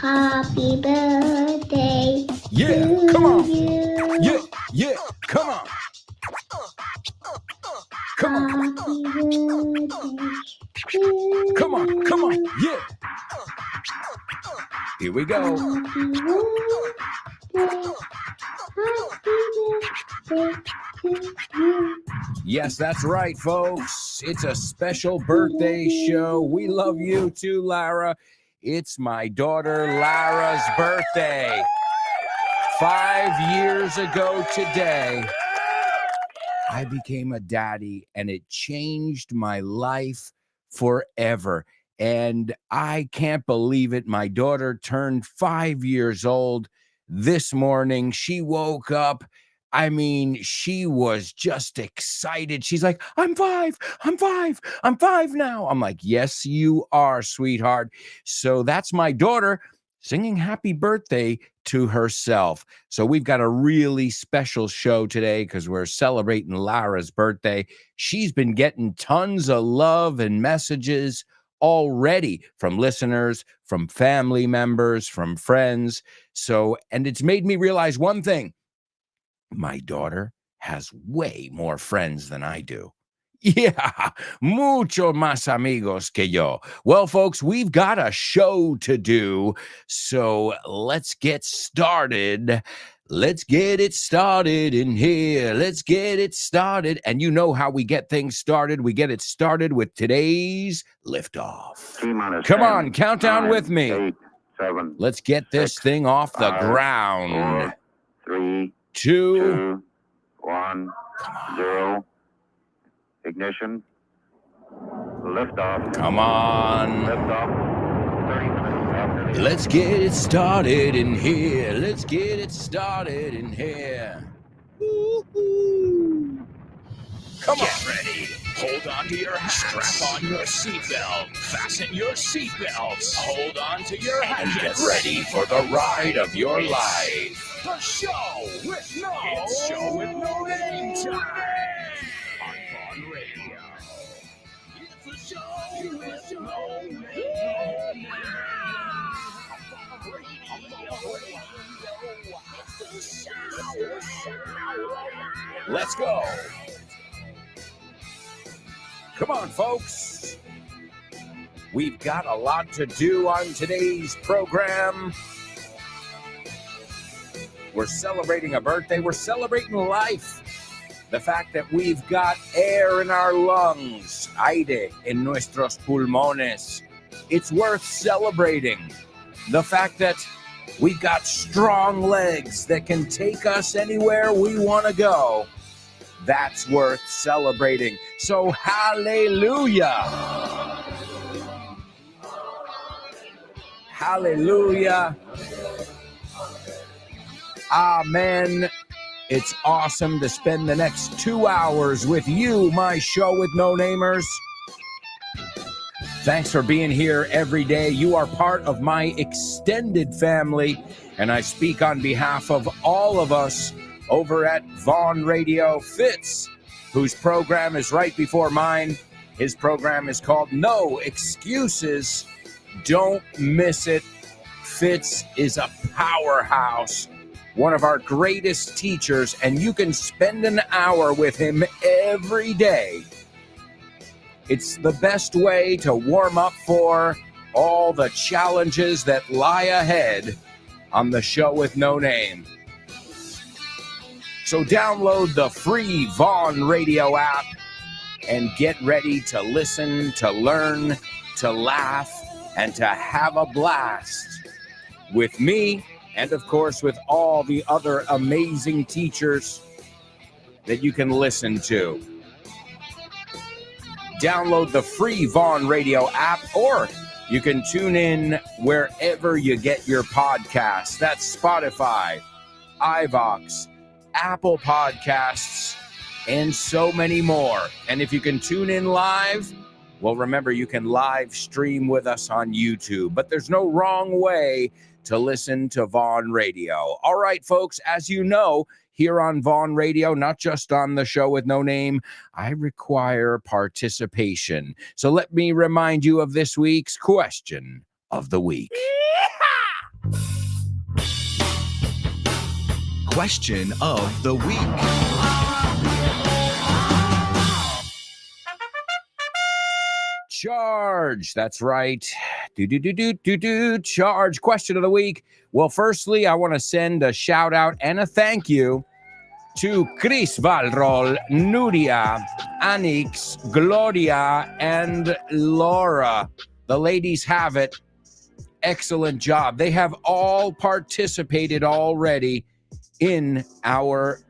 Happy birthday Yeah, to come on. you. Yeah, come on. Come on, Happy birthday to come on, come on. you. Yeah. Here we go. Happy birthday. Happy birthday to you. Yes, that's right, folks. It's a special birthday show. We love you too, Lara. It's my daughter Lara's birthday. 5 years ago today, I became a daddy, and it changed my life forever. And I can't believe it. My daughter turned 5 years old this morning. She woke up. I mean, she was just excited. She's like, I'm 5, I'm 5 now. I'm like, yes, you are, sweetheart. So that's my daughter singing happy birthday to herself. So we've got a really special show today because we're celebrating Lara's birthday. She's been getting tons of love and messages already from listeners, from family members, from friends. So, and it's made me realize one thing. My daughter has way more friends than I do. Yeah, mucho más amigos que yo. Well, folks, we've got a show to do, so let's get started. Let's get it started in here. Let's get it started. And you know how we get things started. We get it started with today's liftoff. Come on, countdown with me. 8, 7. Let's get this thing off the 5, ground. 4, 3, 2, 2, 1, 0. Ignition. Liftoff. come on. Liftoff. 30 minutes after the Let's get it started in here. Let's get it started in here. Woo-hoo. Come on. Get ready. Hold on to your hats. Strap on your seatbelt. Fasten your seatbelts. Hold on to your And hatchets. get ready for the ride of your life. The show with no. It's show with no name time. On Vaughn Radio. It's a show with no name. On Vaughn Radio. It's the show. Let's go. Come on, folks. We've got a lot to do on today's program. We're celebrating a birthday. We're celebrating life. The fact that we've got air in our lungs, aire en nuestros pulmones. It's worth celebrating. The fact that we've got strong legs that can take us anywhere we want to go. That's worth celebrating. So hallelujah. Hallelujah. Amen. It's awesome to spend the next 2 hours with you, my show with no namers. Thanks for being here every day. You are part of my extended family, and I speak on behalf of all of us over at Vaughn Radio. Fitz, whose program is right before mine. His program is called No Excuses. Don't miss it. Fitz is a powerhouse, one of our greatest teachers, and you can spend an hour with him every day. It's the best way to warm up for all the challenges that lie ahead on the show with no name. So download the free Vaughn Radio app and get ready to listen, to learn, to laugh, and to have a blast with me and, of course, with all the other amazing teachers that you can listen to. Download the free Vaughn Radio app, or you can tune in wherever you get your podcasts. That's Spotify, iVoox, Apple Podcasts, and so many more. And if you can tune in live, well, remember, you can live stream with us on YouTube, but there's no wrong way to listen to Vaughn Radio. All right, folks, as you know, here on Vaughn Radio, not just on the show with no name, I require participation. So let me remind you of this week's question of the week. Question of the week. Charge. That's right. Charge. Question of the week. Well, firstly, I want to send a shout out and a thank you to Chris Valrol, Nuria, Anix, Gloria, and Laura. The ladies have it. Excellent job. They have all participated already in our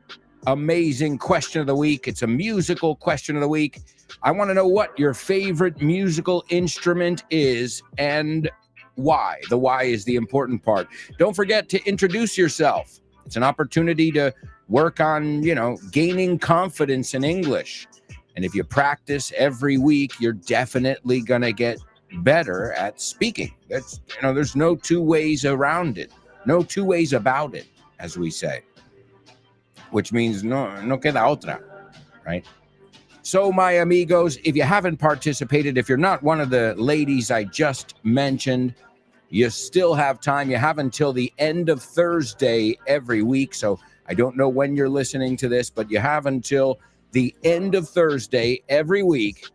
amazing question of the week. It's a musical question of the week. I want to know what your favorite musical instrument is and why. The why is the important part. Don't forget to introduce yourself. It's an opportunity to work on, gaining confidence in English. And if you practice every week, you're definitely going to get better at speaking. There's no two ways around it. No two ways about it, as we say. Which means no queda otra, right? So, my amigos, if you haven't participated, if you're not one of the ladies I just mentioned, you still have time. You have until the end of Thursday every week. So I don't know when you're listening to this, but you have until the end of Thursday every week.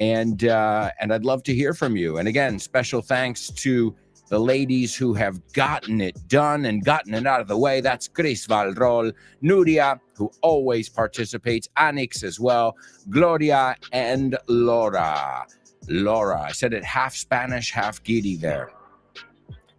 And I'd love to hear from you. And again, special thanks to the ladies who have gotten it done and gotten it out of the way. That's Chris Valrol, Nuria, who always participates, Anix as well, Gloria, and Laura. Laura, I said it half Spanish, half giddy there.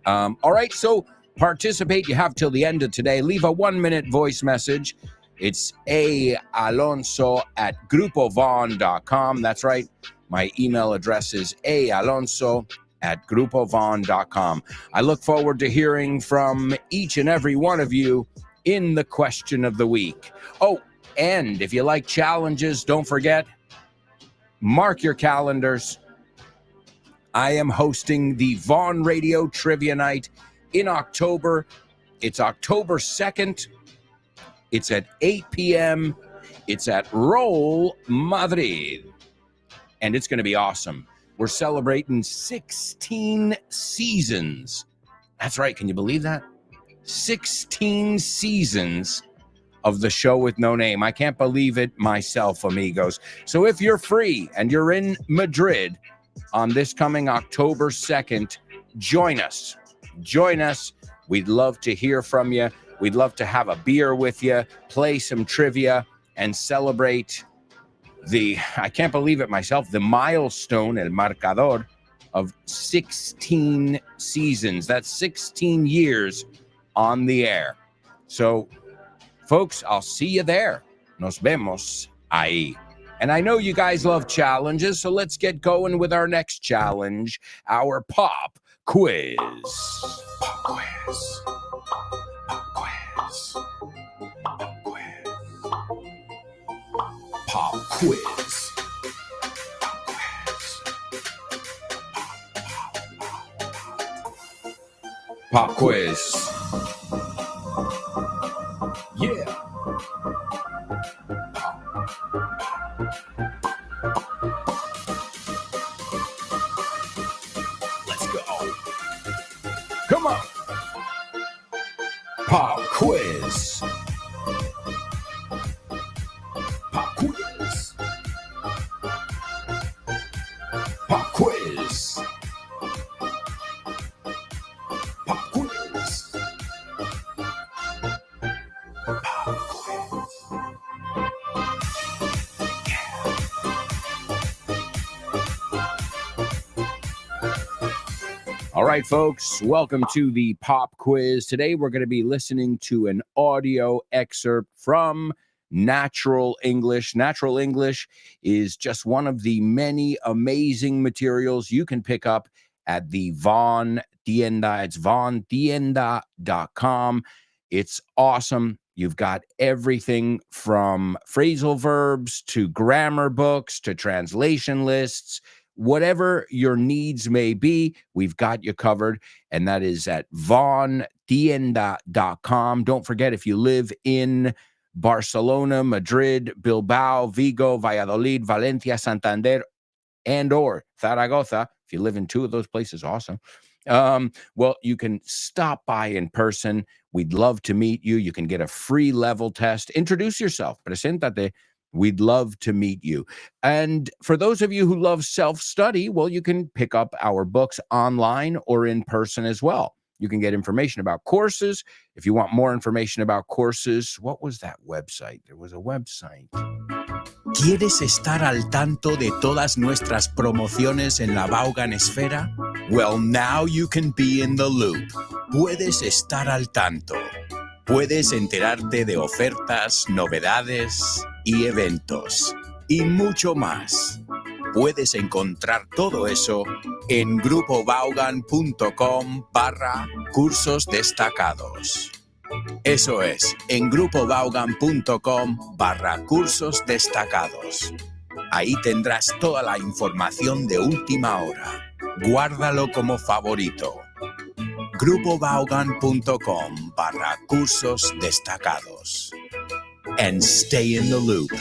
All right, so participate. You have till the end of today. Leave a 1-minute voice message. It's aalonso@grupovon.com. That's right. My email address is aalonso@grupovon.com. I look forward to hearing from each and every one of you in the question of the week. Oh, and if you like challenges, don't forget, mark your calendars. I am hosting the Vaughn Radio Trivia Night in October. It's October 2nd. It's at 8 p.m. It's at Roll Madrid. And it's going to be awesome. We're celebrating 16 seasons. That's right. Can you believe that? 16 seasons of the show with no name. I can't believe it myself, amigos. So if you're free and you're in Madrid on this coming October 2nd, join us. Join us. We'd love to hear from you. We'd love to have a beer with you, play some trivia, and celebrate I can't believe it myself, the milestone, el marcador, of 16 seasons. That's 16 years on the air. So, folks, I'll see you there. Nos vemos ahí. And I know you guys love challenges, so let's get going with our next challenge, our pop quiz. Pop quiz. Pop quiz. Pop quiz. Pop quiz. Pop quiz. Yeah. Let's go. Come on. Pop quiz. Pop quiz. Pop quiz. Pop quiz. Pop quiz. All right, folks, welcome to the Pop Quiz. Today, we're going to be listening to an audio excerpt from Natural English. Natural English is just one of the many amazing materials you can pick up at the Vaughn Tienda. It's vaughntienda.com. It's awesome. You've got everything from phrasal verbs to grammar books to translation lists. Whatever your needs may be, we've got you covered, and that is at vaughntienda.com. Don't forget, if you live in Barcelona, Madrid, Bilbao, Vigo, Valladolid, Valencia, Santander, and or Zaragoza, if you live in two of those places, awesome. Well, you can stop by in person. We'd love to meet you. You can get a free level test. Introduce yourself. Preséntate. We'd love to meet you. And for those of you who love self-study, well, you can pick up our books online or in person as well. You can get information about courses. If you want more information about courses, what was that website? There was a website. ¿Quieres estar al tanto de todas nuestras promociones en la Vaughan Esfera? Well, now you can be in the loop. Puedes estar al tanto. Puedes enterarte de ofertas, novedades y eventos. Y mucho más. Puedes encontrar todo eso en grupovaughan.com/cursos destacados. Eso es, en grupovaughan.com/cursos destacados. Ahí tendrás toda la información de última hora. Guárdalo como favorito. grupovaughan.com/cursos destacados. And stay in the loop.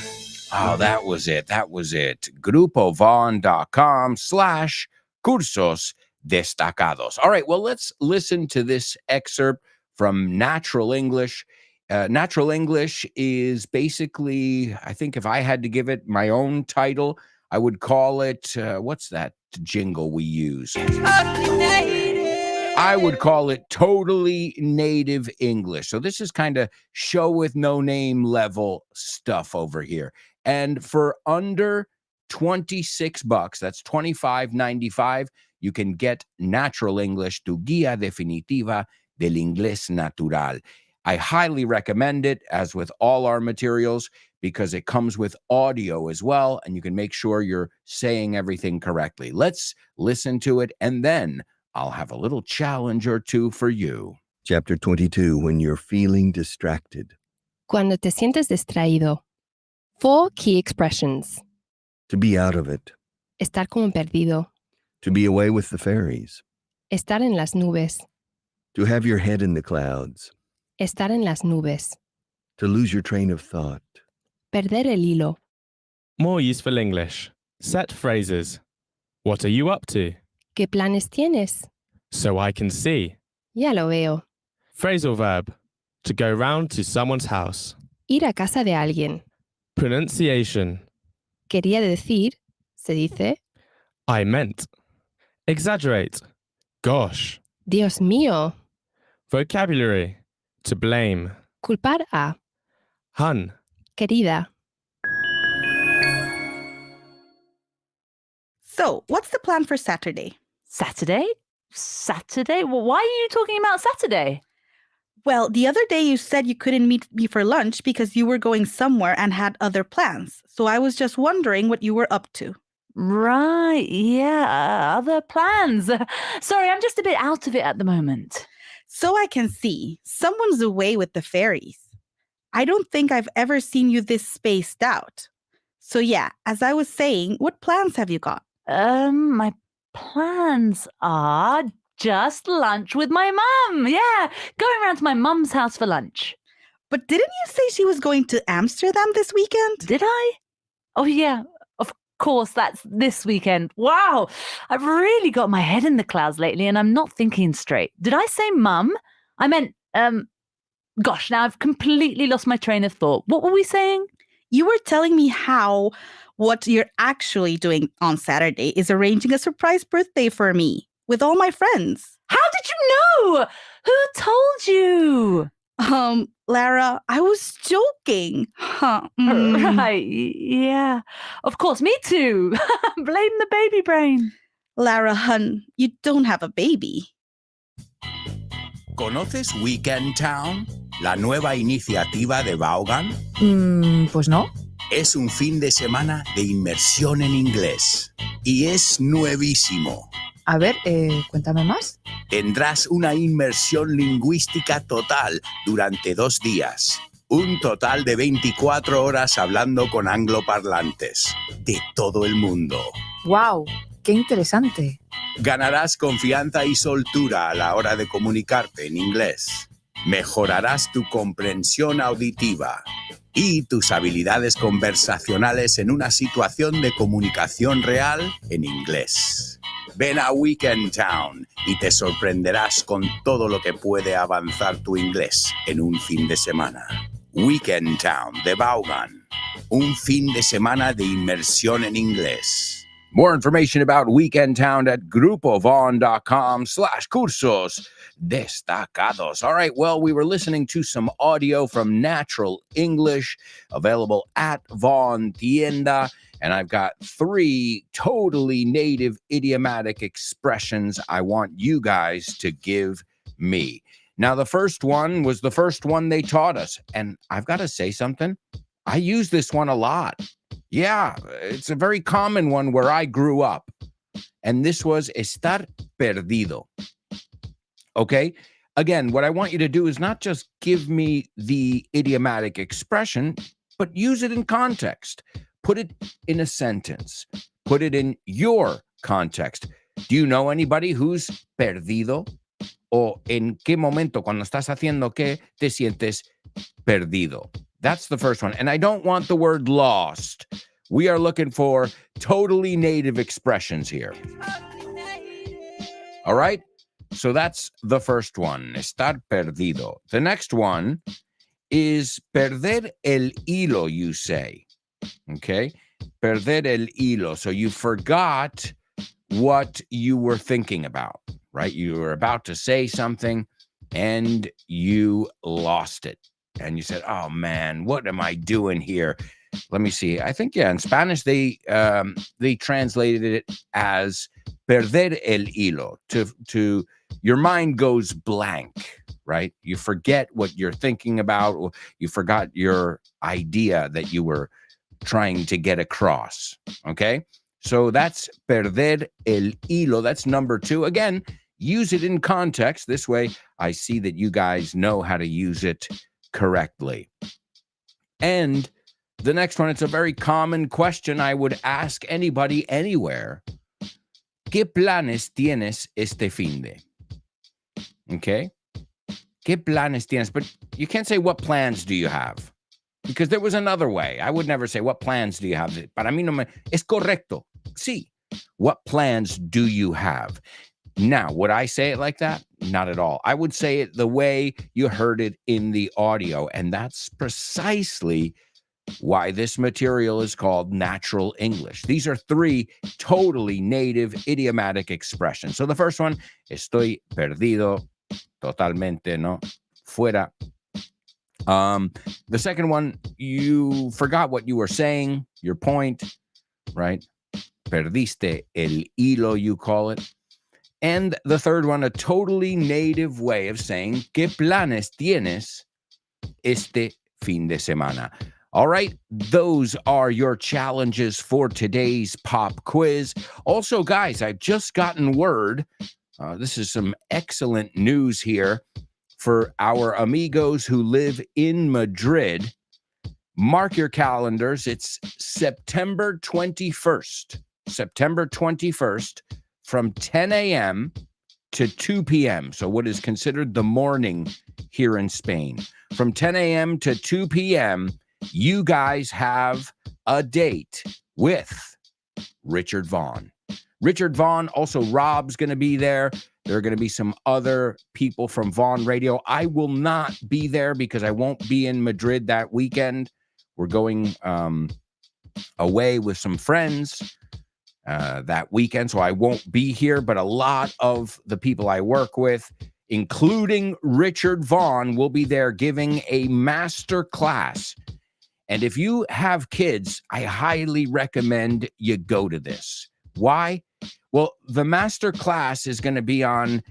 Oh, that was it. That was it. grupovaughan.com/cursos destacados. All right, well, let's listen to this excerpt from Natural English. Natural English is basically, I think if I had to give it my own title, I would call it, what's that jingle we use? I would call it Totally Native English. So this is kind of show with no name level stuff over here. And for under $26, that's $25.95, you can get Natural English, tu guía definitiva del inglés natural. I highly recommend it, as with all our materials, because it comes with audio as well, and you can make sure you're saying everything correctly. Let's listen to it, and then I'll have a little challenge or two for you. Chapter 22, when you're feeling distracted. Cuando te sientes distraído. 4 key expressions. To be out of it. Estar como perdido. To be away with the fairies. Estar en las nubes. To have your head in the clouds. Estar en las nubes. To lose your train of thought. Perder el hilo. More useful English. Set phrases. What are you up to? ¿Qué planes tienes? So I can see. Ya lo veo. Phrasal verb. To go round to someone's house. Ir a casa de alguien. Pronunciation. Quería decir, se dice, I meant. Exaggerate. Gosh. Dios mío. Vocabulary. To blame. Culpar a, Hun. querida. So, what's the plan for Saturday? Saturday? Saturday? Well, why are you talking about Saturday? Well, the other day you said you couldn't meet me for lunch because you were going somewhere and had other plans. So I was just wondering what you were up to. Right, yeah, other plans. Sorry, I'm just a bit out of it at the moment. So I can see, someone's away with the fairies. I don't think I've ever seen you this spaced out. So yeah, as I was saying, what plans have you got? My plans are just lunch with my mum. Yeah, going around to my mum's house for lunch. But didn't you say she was going to Amsterdam this weekend? Did I? Oh, yeah, of course, that's this weekend. Wow, I've really got my head in the clouds lately and I'm not thinking straight. Did I say mum? I meant, gosh, now I've completely lost my train of thought. What were we saying? You were telling me how what you're actually doing on Saturday is arranging a surprise birthday for me with all my friends. How did you know? Who told you? Lara, I was joking. Right, yeah. Of course, me too. Blame the baby brain. Lara, hun, you don't have a baby. ¿Conoces Weekend Town? La nueva iniciativa de Vaughan. Pues no. Es un fin de semana de inmersión en inglés. Y es nuevísimo. A ver, cuéntame más. Tendrás una inmersión lingüística total durante 2 días. Un total de 24 horas hablando con angloparlantes de todo el mundo. ¡Wow! ¡Qué interesante! Ganarás confianza y soltura a la hora de comunicarte en inglés. Mejorarás tu comprensión auditiva y tus habilidades conversacionales en una situación de comunicación real en inglés. Ven a Weekend Town y te sorprenderás con todo lo que puede avanzar tu inglés en un fin de semana. Weekend Town de Vaughan. Un fin de semana de inmersión en inglés. More information about Weekend Town at grupovon.com/cursos destacados. All right, well, we were listening to some audio from Natural English, available at Vaughn Tienda. And I've got 3 totally native idiomatic expressions I want you guys to give me. Now, the first one was the first one they taught us. And I've got to say something. I use this one a lot. Yeah, it's a very common one where I grew up. And this was estar perdido. Okay? Again, what I want you to do is not just give me the idiomatic expression, but use it in context. Put it in a sentence. Put it in your context. Do you know anybody who's perdido? O en qué momento, cuando estás haciendo qué, te sientes perdido? That's the first one. And I don't want the word lost. We are looking for totally native expressions here. All right? So that's the first one, estar perdido. The next one is perder el hilo, you say. Okay? Perder el hilo. So you forgot what you were thinking about, right? You were about to say something and you lost it. And you said, oh man, what am I doing here? Let me see. I think, in Spanish, they translated it as perder el hilo. To your mind goes blank, right? You forget what you're thinking about, or you forgot your idea that you were trying to get across. Okay, so that's perder el hilo. That's number 2. Again, use it in context. This way, I see that you guys know how to use it correctly. And the next one, it's a very common question I would ask anybody anywhere. ¿Qué planes tienes este fin de? Okay, ¿Qué planes tienes? But you can't say what plans do you have, because there was another way. I would never say what plans do you have. Para mí no me es correcto. Sí. What plans do you have? Now, would I say it like that? Not at all. I would say it the way you heard it in the audio, and that's precisely why this material is called Natural English. These are 3 totally native idiomatic expressions. So the first one, estoy perdido, totalmente, no, fuera. The second one, you forgot what you were saying, your point, right? Perdiste el hilo, you call it. And the third one, a totally native way of saying, ¿qué planes tienes este fin de semana? All right, those are your challenges for today's pop quiz. Also, guys, I've just gotten word. This is some excellent news here for our amigos who live in Madrid. Mark your calendars. It's September 21st. September 21st from 10 a.m. to 2 p.m. So what is considered the morning here in Spain. From 10 a.m. to 2 p.m., you guys have a date with Richard Vaughn. Richard Vaughn, also Rob's going to be there. There are going to be some other people from Vaughn Radio. I will not be there because I won't be in Madrid that weekend. We're going away with some friends that weekend, so I won't be here. But a lot of the people I work with, including Richard Vaughn, will be there giving a master class. And if you have kids, I highly recommend you go to this. Why? Well, the master class is going to be on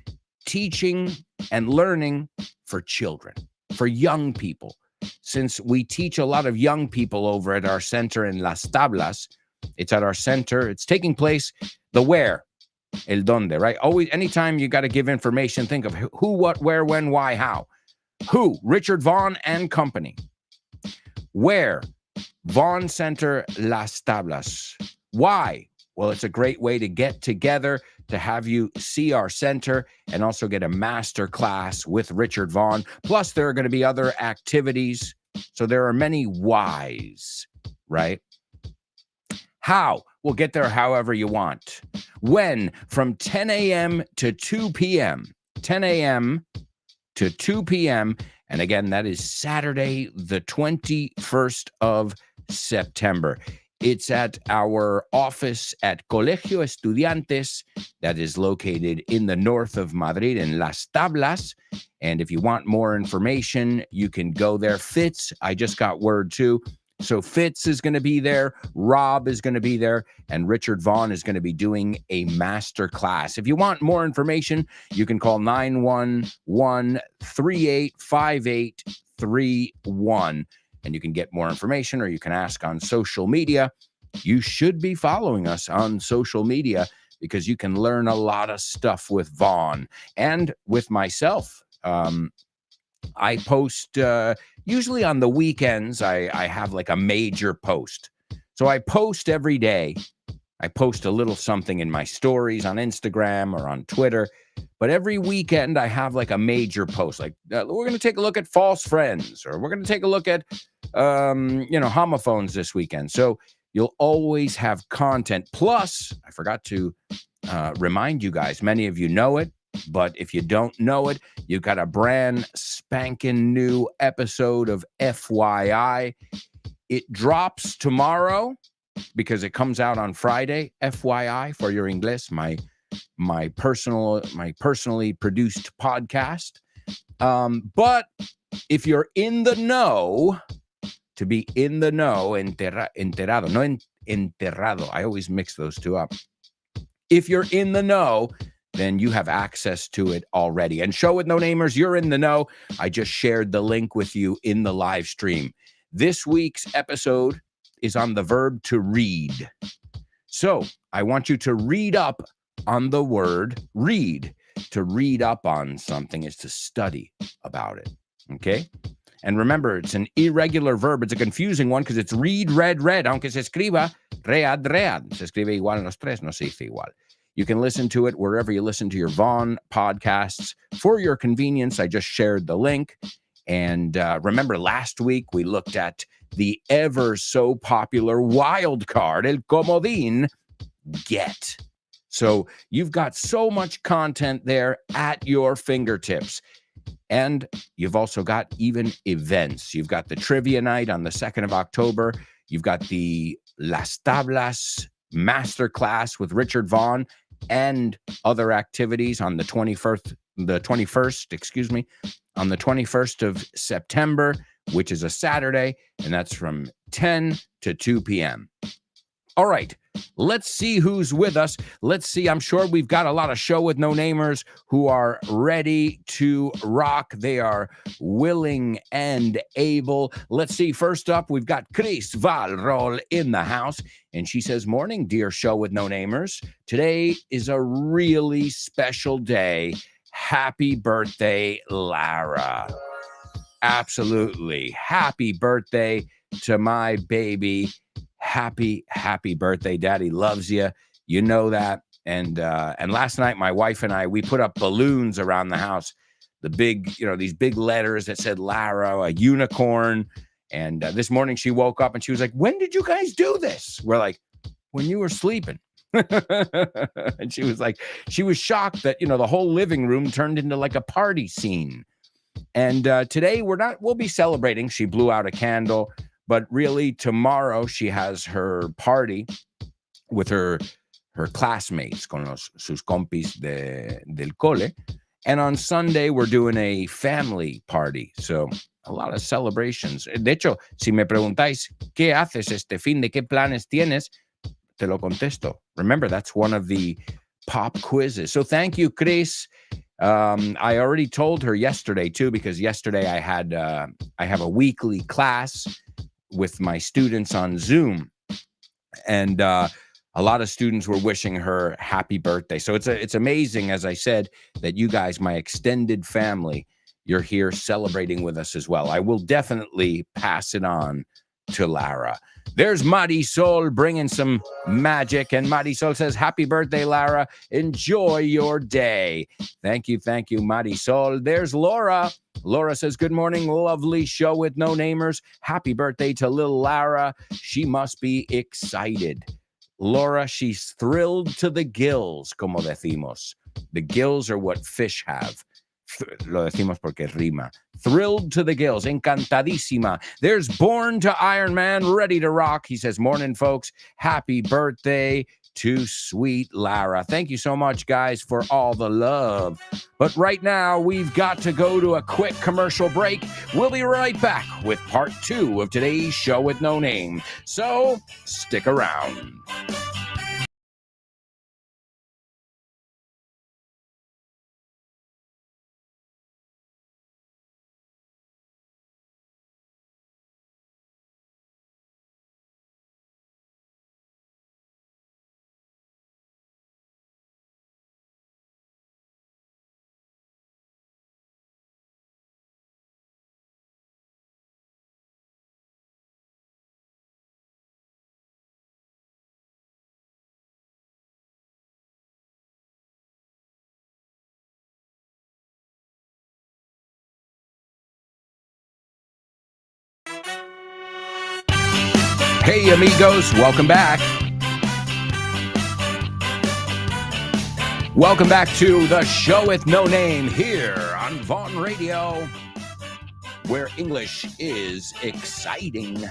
teaching and learning for children, for young people. Since we teach a lot of young people over at our center in Las Tablas, it's at our center. It's taking place the where, el donde, right? Always, anytime you got to give information, think of who, what, where, when, why, how. Who? Richard Vaughn and Company. Where? Vaughn Center, Las Tablas. Why? Well, it's a great way to get together, to have you see our center and also get a master class with Richard Vaughn. Plus, there are going to be other activities. So there are many whys, right? How? We'll get there however you want. When? From 10 a.m. to 2 p.m. 10 a.m. to 2 p.m. And again, that is Saturday, the 21st of September. It's at our office at Colegio Estudiantes that is located in the north of Madrid in Las Tablas. And if you want more information, you can go there. Fitz, I just got word too. So Fitz is going to be there, Rob is going to be there, and Richard Vaughn is going to be doing a master class. If you want more information, you can call 911-385831, and you can get more information, or you can ask on social media. You should be following us on social media because you can learn a lot of stuff with Vaughn and with myself. I post usually on the weekends. I have like a major post. So I post every day. I post a little something in my stories on Instagram or on Twitter. But every weekend I have like a major post. Like we're going to take a look at false friends, or we're going to take a look at homophones this weekend. So you'll always have content. Plus, I forgot to remind you guys, many of you know it, but if you don't know it, you've got a brand spanking new episode of FYI. It drops tomorrow because it comes out on Friday. FYI for your English, my personally produced podcast. But if you're in the know, to be in the know, enterado, no enterrado. I always mix those two up. If you're in the know, then you have access to it already. And Show with No Namers, you're in the know. I just shared the link with you in the live stream. This week's episode is on the verb to read. So I want you to read up on the word read. To read up on something is to study about it. Okay? And remember, it's an irregular verb. It's a confusing one because it's read, read, read. Aunque se escriba read, read. Se escribe igual en los tres, no se dice igual. You can listen to it wherever you listen to your Vaughn podcasts. For your convenience, I just shared the link. And remember, last week we looked at the ever so popular wild card, El Comodín, Get. So you've got so much content there at your fingertips. And you've also got even events. You've got the trivia night on the 2nd of October. You've got the Las Tablas masterclass with Richard Vaughn and other activities on the 21st, on the 21st of September, which is a Saturday, and that's from 10 to 2 p.m. All right, let's see who's with us. Let's see. I'm sure we've got a lot of Show with No Namers who are ready to rock. They are willing and able. Let's see. First up, we've got Chris Valrol in the house. And she says, morning, dear Show with No Namers. Today is a really special day. Happy birthday, Lara. Absolutely. Happy birthday to my baby. Happy birthday. Daddy loves you. You know that. And last night, my wife and I, we put up balloons around the house. The big, these big letters that said Lara, a unicorn. And this morning she woke up and she was like, when did you guys do this? We're like, when you were sleeping. And she was like, she was shocked that, the whole living room turned into like a party scene. And today we'll be celebrating. She blew out a candle. But really, tomorrow she has her party with her classmates, con sus compis del cole. And on Sunday, we're doing a family party. So a lot of celebrations. De hecho, si me preguntáis, ¿qué haces este fin de qué planes tienes? Te lo contesto. Remember, that's one of the pop quizzes. So thank you, Chris. I already told her yesterday, too, because yesterday I have a weekly class with my students on Zoom, and a lot of students were wishing her happy birthday. So it's amazing, as I said, that you guys, my extended family, you're here celebrating with us as well. I will definitely pass it on to Lara. There's Marisol bringing some magic, and Marisol says, happy birthday, Lara. Enjoy your day. Thank you, Marisol. There's Laura. Laura says, good morning, lovely Show with No Namers. Happy birthday to little Lara. She must be excited. Laura, she's thrilled to the gills, como decimos. The gills are what fish have. Lo decimos porque rima. Thrilled to the gills, encantadísima. There's Born to Iron Man, ready to rock. He says, morning, folks. Happy birthday to sweet Lara. Thank you so much, guys, for all the love. But right now, we've got to go to a quick commercial break. We'll be right back with part 2 of today's show with no name. So stick around. Hey, amigos, welcome back. Welcome back to the show with no name here on Vaughn Radio, where English is exciting.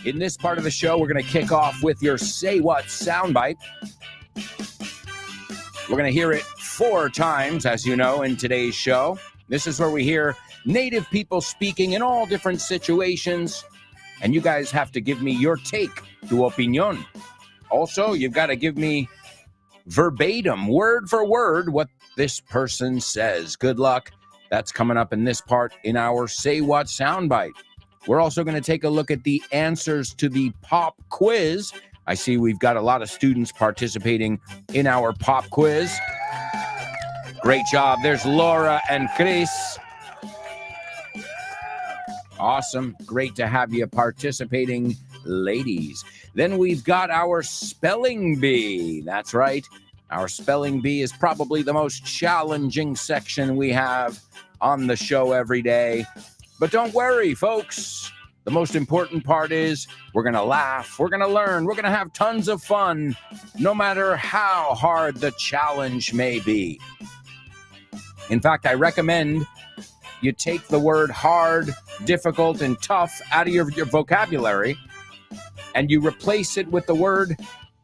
In this part of the show, we're going to kick off with your Say What soundbite. We're going to hear it 4 times, as you know, in today's show. This is where we hear native people speaking in all different situations. And you guys have to give me your take, tu opinión. Also, you've got to give me verbatim, word for word, what this person says. Good luck. That's coming up in this part in our Say What soundbite. We're also going to take a look at the answers to the pop quiz. I see we've got a lot of students participating in our pop quiz. Great job. There's Laura and Chris. Awesome. Great to have you participating, ladies. Then we've got our spelling bee. That's right. Our spelling bee is probably the most challenging section we have on the show every day. But don't worry, folks. The most important part is we're going to laugh, we're going to learn, we're going to have tons of fun, no matter how hard the challenge may be. In fact, I recommend you take the word hard, difficult, and tough out of your vocabulary, and you replace it with the word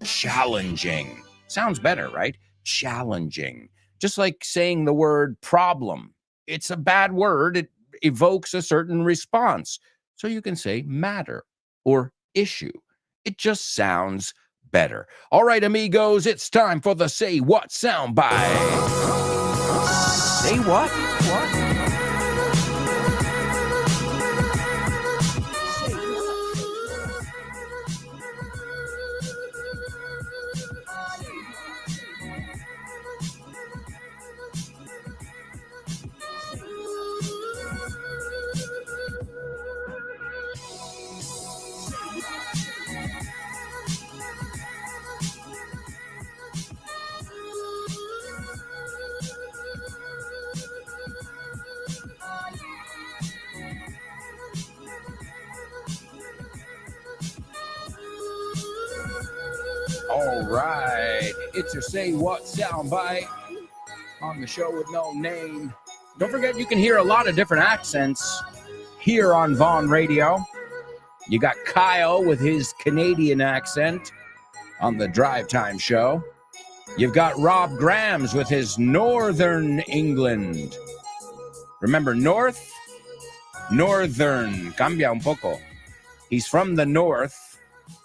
challenging. Sounds better, right? Challenging. Just like saying the word problem. It's a bad word. It evokes a certain response. So you can say matter or issue. It just sounds better. All right, amigos, it's time for the Say What soundbite. Say what? What? All right, it's your Say What soundbite on the show with no name. Don't forget, you can hear a lot of different accents here on Vaughn Radio. You got Kyle with his Canadian accent on the Drive Time Show. You've got Rob Grams with his Northern England. Remember, north, northern, cambia un poco. He's from the north.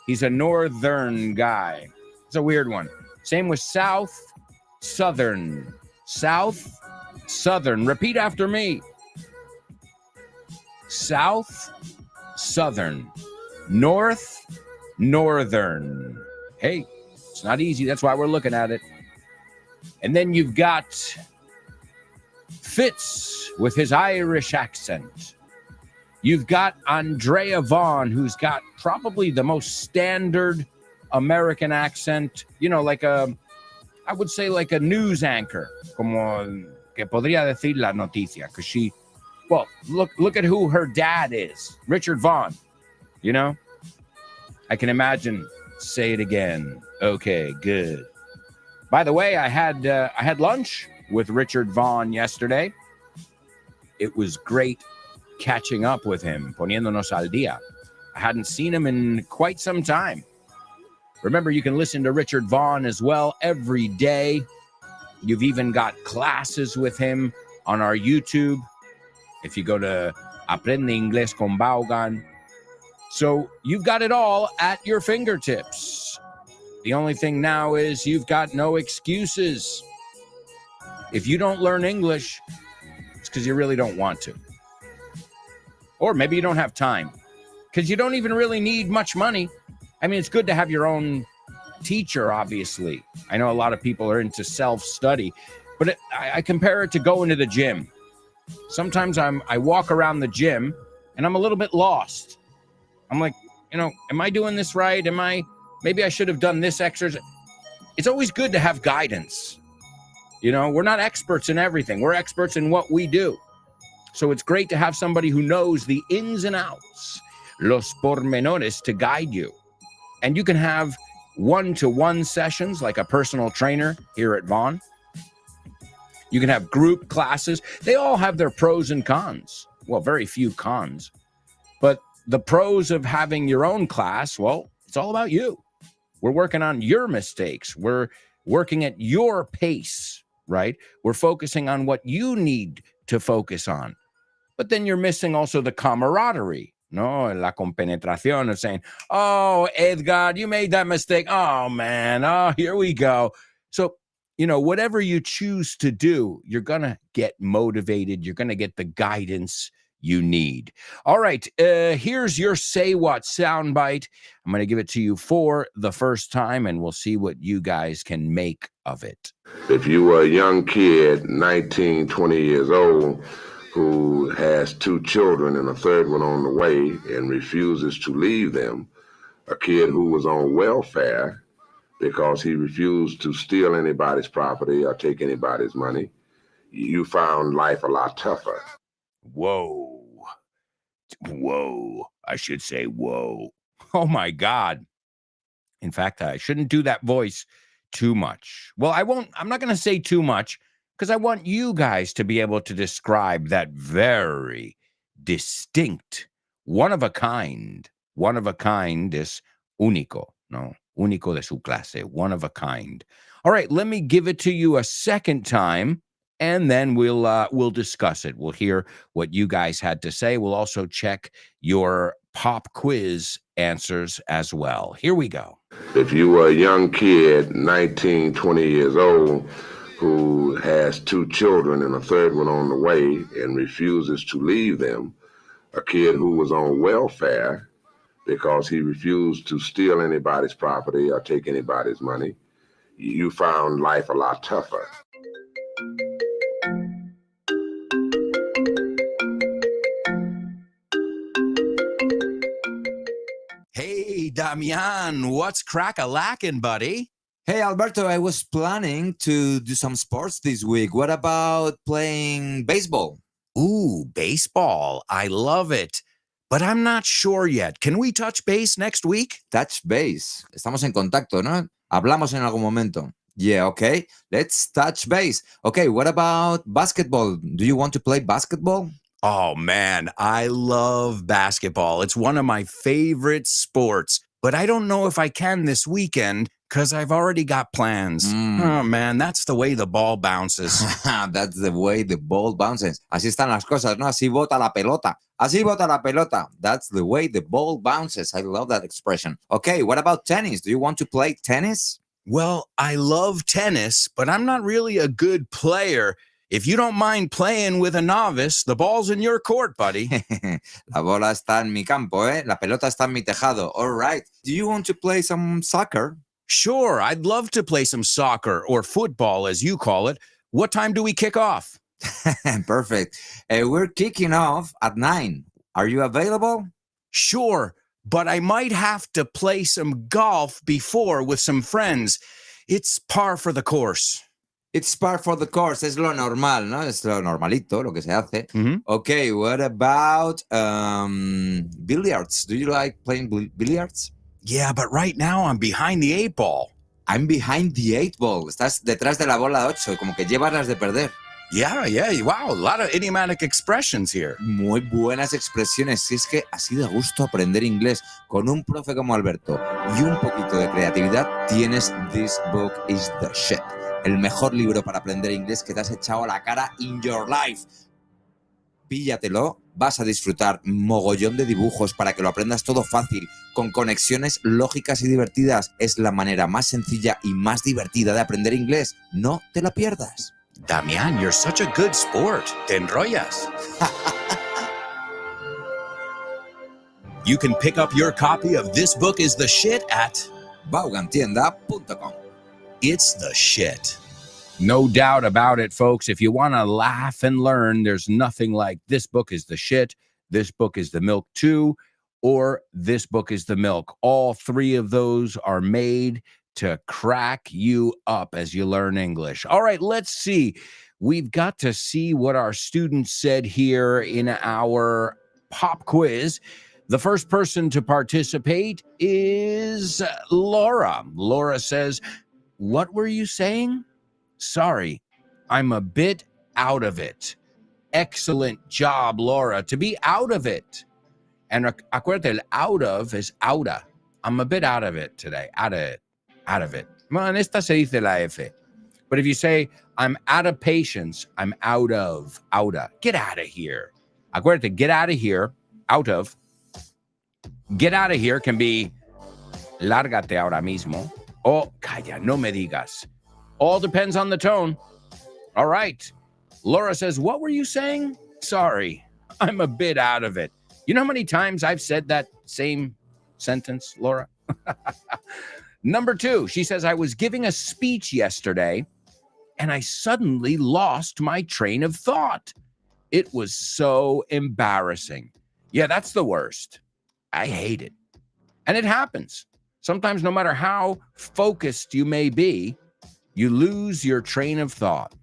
He's a northern guy. It's a weird one. Same with south, southern. South, southern. Repeat after me. South, southern. North, northern. Hey, it's not easy. That's why we're looking at it. And then you've got Fitz with his Irish accent. You've got Andrea Vaughn, who's got probably the most standard American accent, you know, like I would say like a news anchor, como que podría decir la noticia, because she, well, look at who her dad is, Richard Vaughn, you know? I can imagine Say it again. Okay, good. By the way, I had lunch with Richard Vaughn yesterday. It was great catching up with him, poniéndonos al día. I hadn't seen him in quite some time. Remember, you can listen to Richard Vaughn as well every day. You've even got classes with him on our YouTube. If you go to Aprende Inglés con Vaughan. So you've got it all at your fingertips. The only thing now is you've got no excuses. If you don't learn English, it's because you really don't want to. Or maybe you don't have time, because you don't even really need much money. I mean, it's good to have your own teacher, obviously. I know a lot of people are into self-study, but I compare it to going to the gym. Sometimes I walk around the gym and I'm a little bit lost. I'm like, am I doing this right? Maybe I should have done this exercise. It's always good to have guidance. We're not experts in everything. We're experts in what we do. So it's great to have somebody who knows the ins and outs, los pormenores, to guide you. And you can have one-to-one sessions like a personal trainer here at Vaughn. You can have group classes. They all have their pros and cons. Well, very few cons. But the pros of having your own class, well, it's all about you. We're working on your mistakes. We're working at your pace, right? We're focusing on what you need to focus on. But then you're missing also the camaraderie, no? La compenetración of saying, oh, Edgar, you made that mistake. Oh, man. Oh, here we go. So, whatever you choose to do, you're going to get motivated. You're going to get the guidance you need. All right. Here's your Say What soundbite. I'm going to give it to you for the first time, and we'll see what you guys can make of it. If you were a young kid, 19, 20 years old, who has 2 children and a third one on the way and refuses to leave them, a kid who was on welfare because he refused to steal anybody's property or take anybody's money, you found life a lot tougher. Whoa. I should say whoa. Oh, my God. In fact, I shouldn't do that voice too much. Well, I'm not going to say too much, because I want you guys to be able to describe that very distinct, one of a kind is único, no? Único de su clase, one of a kind. All right, let me give it to you a second time, and then we'll discuss it. We'll hear what you guys had to say. We'll also check your pop quiz answers as well. Here we go. If you were a young kid, 19, 20 years old, who has 2 children and a third one on the way and refuses to leave them, a kid who was on welfare because he refused to steal anybody's property or take anybody's money, you found life a lot tougher. Hey, Damian, what's crack-a-lackin', buddy? Hey, Alberto, I was planning to do some sports this week. What about playing baseball? Ooh, baseball. I love it. But I'm not sure yet. Can we touch base next week? Touch base. Estamos en contacto, ¿no? Hablamos en algún momento. Yeah, okay. Let's touch base. Okay, what about basketball? Do you want to play basketball? Oh, man, I love basketball. It's one of my favorite sports. But I don't know if I can this weekend, because I've already got plans. Oh, man, that's the way the ball bounces. That's the way the ball bounces. Así están las cosas, ¿no? Así bota la pelota. Así bota la pelota. That's the way the ball bounces. I love that expression. Okay, what about tennis? Do you want to play tennis? Well, I love tennis, but I'm not really a good player. If you don't mind playing with a novice, the ball's in your court, buddy. La bola está en mi campo, ¿eh? La pelota está en mi tejado. All right. Do you want to play some soccer? Sure, I'd love to play some soccer, or football, as you call it. What time do we kick off? Perfect. We're kicking off at 9. Are you available? Sure, but I might have to play some golf before with some friends. It's par for the course. It's par for the course. Es lo normal, ¿no? Es lo normalito, lo que se hace. Mm-hmm. Okay, what about billiards? Do you like playing billiards? Yeah, but right now I'm behind the 8 ball. I'm behind the 8 ball. Estás detrás de la bola 8, como que llevas las de perder. Yeah. Wow, a lot of idiomatic expressions here. Muy buenas expresiones. Si es que así de gusto aprender inglés con un profe como Alberto y un poquito de creatividad, tienes This Book is the Shit. El mejor libro para aprender inglés que te has echado a la cara in your life. Píllatelo, vas a disfrutar mogollón de dibujos para que lo aprendas todo fácil, con conexiones lógicas y divertidas. Es la manera más sencilla y más divertida de aprender inglés. No te la pierdas. Damián, you're such a good sport. Te enrollas. You can pick up your copy of This Book is the Shit at Vaughantienda.com. It's the shit. No doubt about it, folks. If you want to laugh and learn, there's nothing like This Book is the Shit, This Book is the Milk too, or This Book is the Milk. All three of those are made to crack you up as you learn English. All right, let's see. We've got to see what our students said here in our pop quiz. The first person to participate is Laura. Laura says, "What were you saying? Sorry, I'm a bit out of it." Excellent job, Laura, to be out of it. And acuérdate, el out of is outa. I'm a bit out of it today. Out of it. Well, en esta se dice la F. But if you say, I'm out of patience, I'm outa. Get out of here. Acuérdate, get out of here, out of. Get out of here can be, lárgate ahora mismo. O, calla, no me digas. All depends on the tone. All right. Laura says, what were you saying? Sorry, I'm a bit out of it. You know how many times I've said that same sentence, Laura? Number 2, she says, I was giving a speech yesterday and I suddenly lost my train of thought. It was so embarrassing. Yeah, that's the worst. I hate it. And it happens. Sometimes no matter how focused you may be, you lose your train of thought.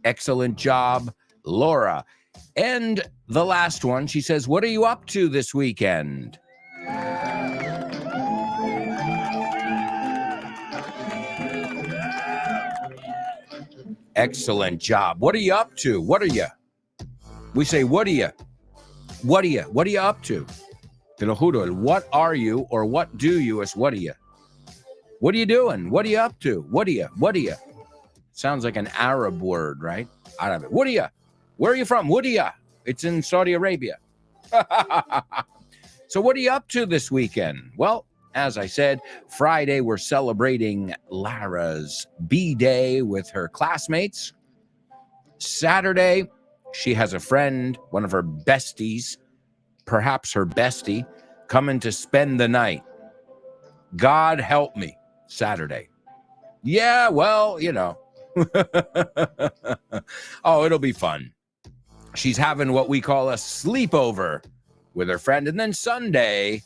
Excellent job, Laura. And the last one, she says, what are you up to this weekend? Excellent job. What are you up to? What are you? We say, what are you? What are you? What are you up to? Te lo juro, el what are you or what do you is what are you? What are you doing? What are you up to? What are you? What are you? Sounds like an Arab word, right? Arabic. What are you? Where are you from? What are you? It's in Saudi Arabia. So what are you up to this weekend? Well, as I said, Friday we're celebrating Lara's B-Day with her classmates. Saturday, she has a friend, one of her besties, perhaps her bestie, coming to spend the night. God help me, Saturday. Yeah, well, you know. Oh, it'll be fun. She's having what we call a sleepover with her friend. And then Sunday,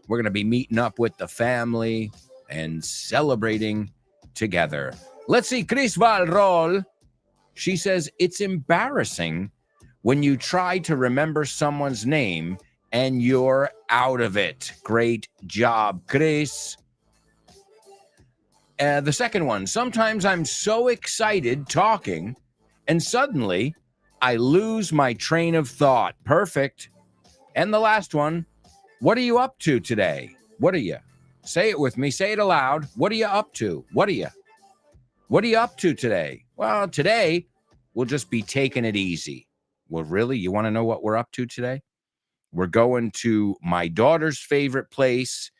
we're going to be meeting up with the family and celebrating together. Let's see, Chris Valrol. She says, it's embarrassing when you try to remember someone's name and you're out of it. Great job, Chris. The second one, sometimes I'm so excited talking and suddenly I lose my train of thought. Perfect. And the last one, what are you up to today? What are you? Say it with me. Say it aloud. What are you up to? What are you? What are you up to today? Well, today we'll just be taking it easy. Well, really? You want to know what we're up to today? We're going to my daughter's favorite place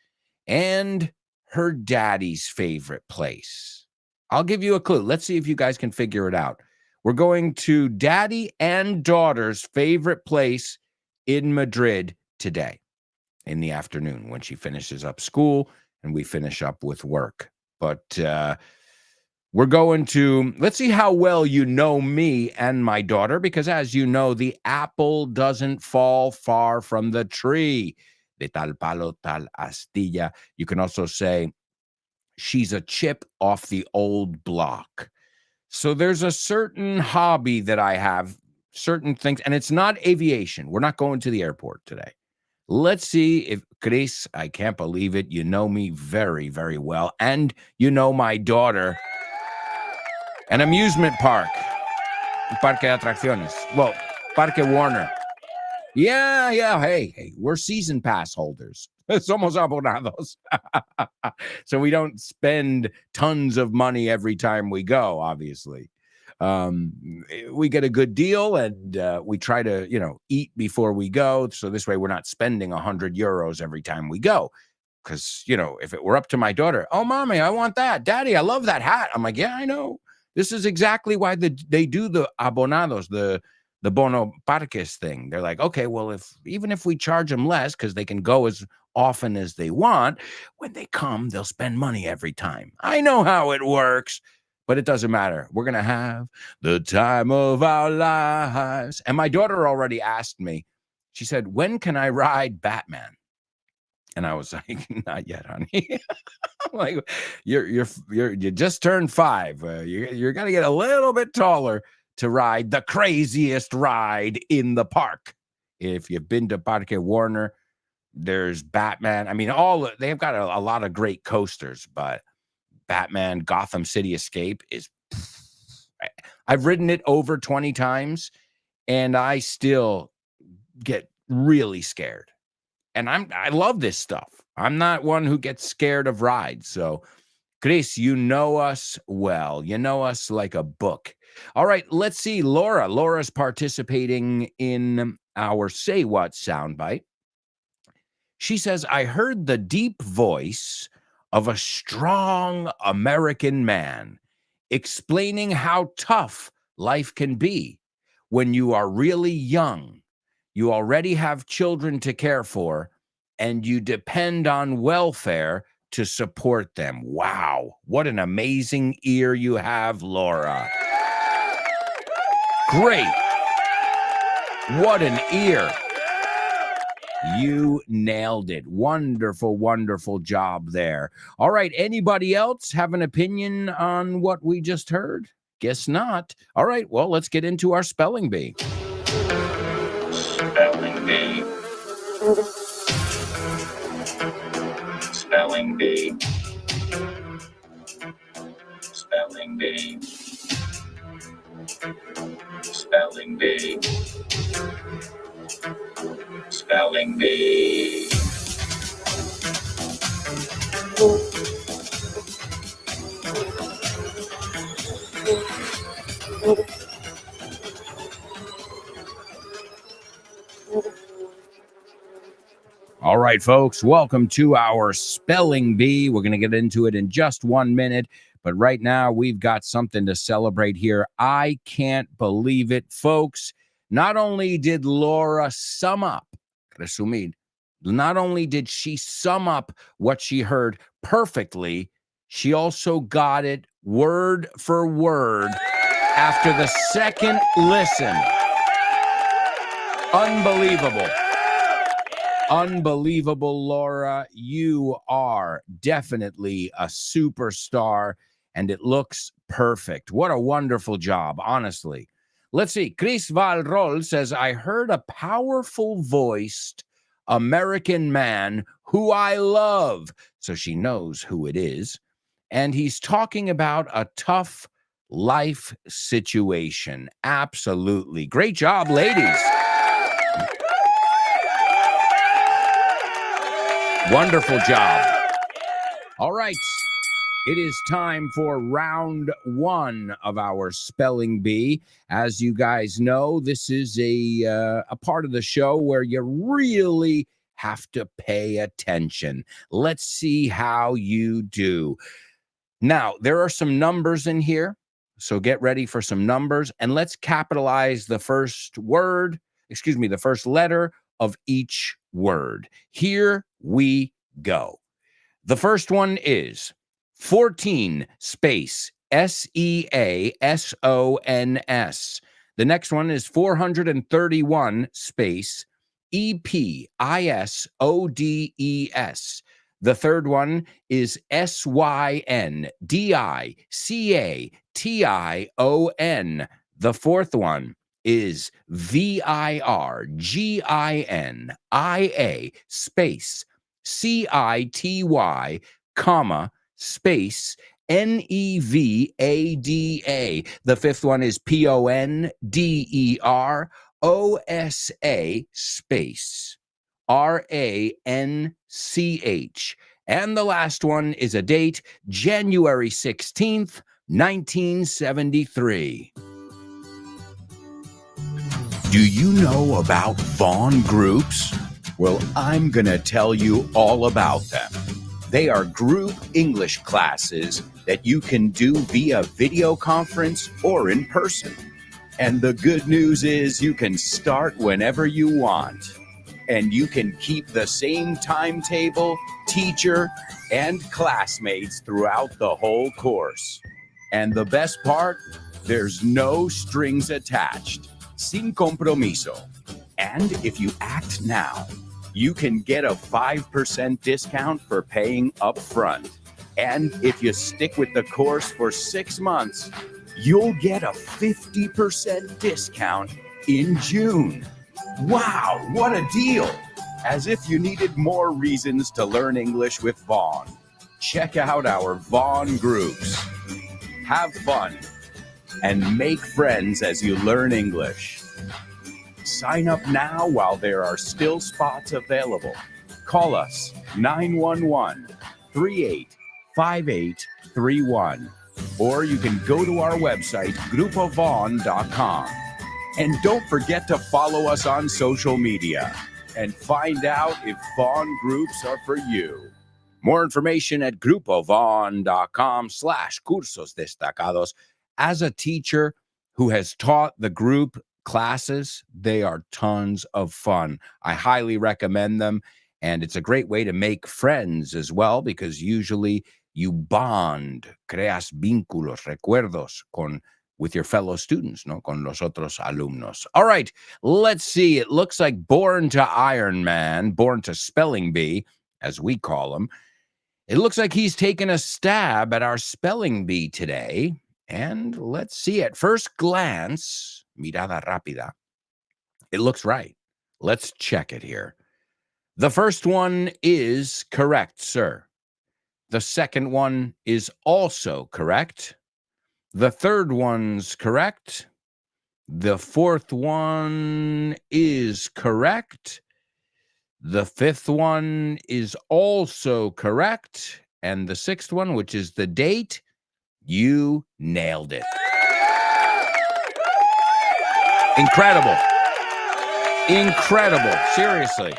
and her daddy's favorite place. I'll give you a clue. Let's see if you guys can figure it out. We're going to daddy and daughter's favorite place in Madrid today in the afternoon when she finishes up school and we finish up with work. But we're going to, let's see how well you know me and my daughter, because as you know, the apple doesn't fall far from the tree. De tal palo, tal astilla. You can also say, she's a chip off the old block. So there's a certain hobby that I have, certain things, and it's not aviation. We're not going to the airport today. Let's see if Chris, I can't believe it. You know me very, very well. And you know my daughter. An amusement park. Parque de Atracciones. Well, Parque Warner. Yeah. Hey, we're season pass holders. Somos abonados. So we don't spend tons of money every time we go, obviously. We get a good deal, and we try to, eat before we go. So this way we're not spending 100 euros every time we go. Because, if it were up to my daughter, oh, mommy, I want that. Daddy, I love that hat. I'm like, yeah, I know. This is exactly why they do the abonados, the bono parques thing. They're like, okay, well, even if we charge them less because they can go as often as they want, when they come, they'll spend money every time. I know how it works. But it doesn't matter. We're going to have the time of our lives. And my daughter already asked me, she said, when can I ride Batman? And I was like, not yet, honey. I'm like, you just turned 5. You're going to get a little bit taller to ride the craziest ride in the park. If you've been to Parque Warner, there's Batman. I mean, they've got a lot of great coasters, but Batman Gotham City Escape I've ridden it over 20 times and I still get really scared. And I love this stuff. I'm not one who gets scared of rides. So, Chris, you know us well. You know us like a book. All right, let's see. Laura's participating in our Say What soundbite. She says, I heard the deep voice of a strong American man explaining how tough life can be when you are really young, you already have children to care for, and you depend on welfare to support them. Wow, what an amazing ear you have, Laura. Great. What an ear. You nailed it. Wonderful, wonderful job there. All right. Anybody else have an opinion on what we just heard? Guess not. All right. Well, let's get into our spelling bee. Spelling bee. Spelling bee. Spelling bee. Spelling bee. Spelling bee. All right, folks, welcome to our spelling bee. We're going to get into it in just 1 minute, but right now we've got something to celebrate here. I can't believe it, folks. Not only did Laura sum up, resumir, not only did she sum up what she heard perfectly, she also got it word for word after the second listen. Unbelievable. Unbelievable, Laura. You are definitely a superstar, and it looks perfect. What a wonderful job, honestly. Let's see. Chris Valrol says, I heard a powerful voiced American man who I love. So she knows who it is. And he's talking about a tough life situation. Absolutely. Great job, ladies. Wonderful job. All right. It is time for round 1 of our spelling bee. As you guys know, this is a part of the show where you really have to pay attention. Let's see how you do. Now, there are some numbers in here, so get ready for some numbers, and let's capitalize the first the first letter of each word. Here we go. The first one is 14 space SEASONS. The next one is 431 space EPISODES. The third one is SYNDICATION. The fourth one is VIRGINIA space C-I-T-Y, comma, space, Nevada. The fifth one is Ponderosa, space, Ranch. And the last one is a date, January 16th, 1973. Do you know about Vaughn groups? Well, I'm going to tell you all about them. They are group English classes that you can do via video conference or in person. And the good news is you can start whenever you want. And you can keep the same timetable, teacher, and classmates throughout the whole course. And the best part, there's no strings attached. Sin compromiso. And if you act now, you can get a 5% discount for paying up front. And if you stick with the course for 6 months, you'll get a 50% discount in June. Wow, what a deal! As if you needed more reasons to learn English with Vaughn. Check out our Vaughn groups. Have fun and make friends as you learn English. Sign up now while there are still spots available. Call us 911-385831. Or you can go to our website, grupovaughn.com. And don't forget to follow us on social media and find out if Vaughn groups are for you. More information at grupovaughn.com/cursos destacados. As a teacher who has taught the group classes, they are tons of fun. I highly recommend them. And it's a great way to make friends as well, because usually you bond, creas vínculos, recuerdos with your fellow students, no? Con los otros alumnos. All right, let's see. It looks like Born to Iron Man, Born to Spelling Bee, as we call him. It looks like he's taken a stab at our spelling bee today. And let's see, at first glance, mirada rápida, it looks right. Let's check it here. The first one is correct, sir. The second one is also correct. The third one's correct. The fourth one is correct. The fifth one is also correct. And the sixth one, which is the date, you nailed it. Incredible. Incredible. Seriously.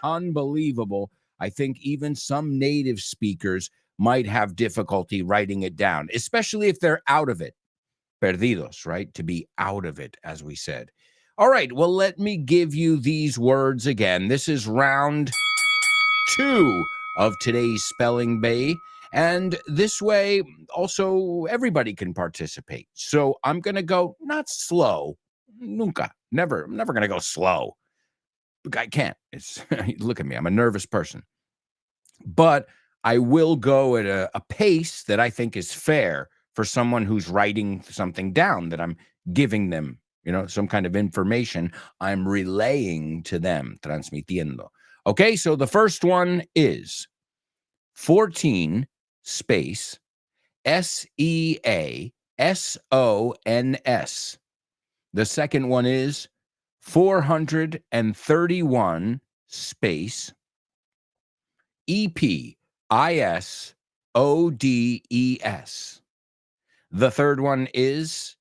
Unbelievable. I think even some native speakers might have difficulty writing it down, especially if they're out of it. Perdidos, right? To be out of it, as we said. All right, well, let me give you these words again. This is round 2 of today's Spelling Bee. And this way, also, everybody can participate. So I'm going to go not slow. Nunca. Never. I'm never going to go slow. I can't. Look at me. I'm a nervous person. But I will go at a pace that I think is fair for someone who's writing something down that I'm giving them, some kind of information I'm relaying to them, transmitiendo. Okay, so the first one is 14 space SEASONS. The second one is 431 space EPISODES. The third one is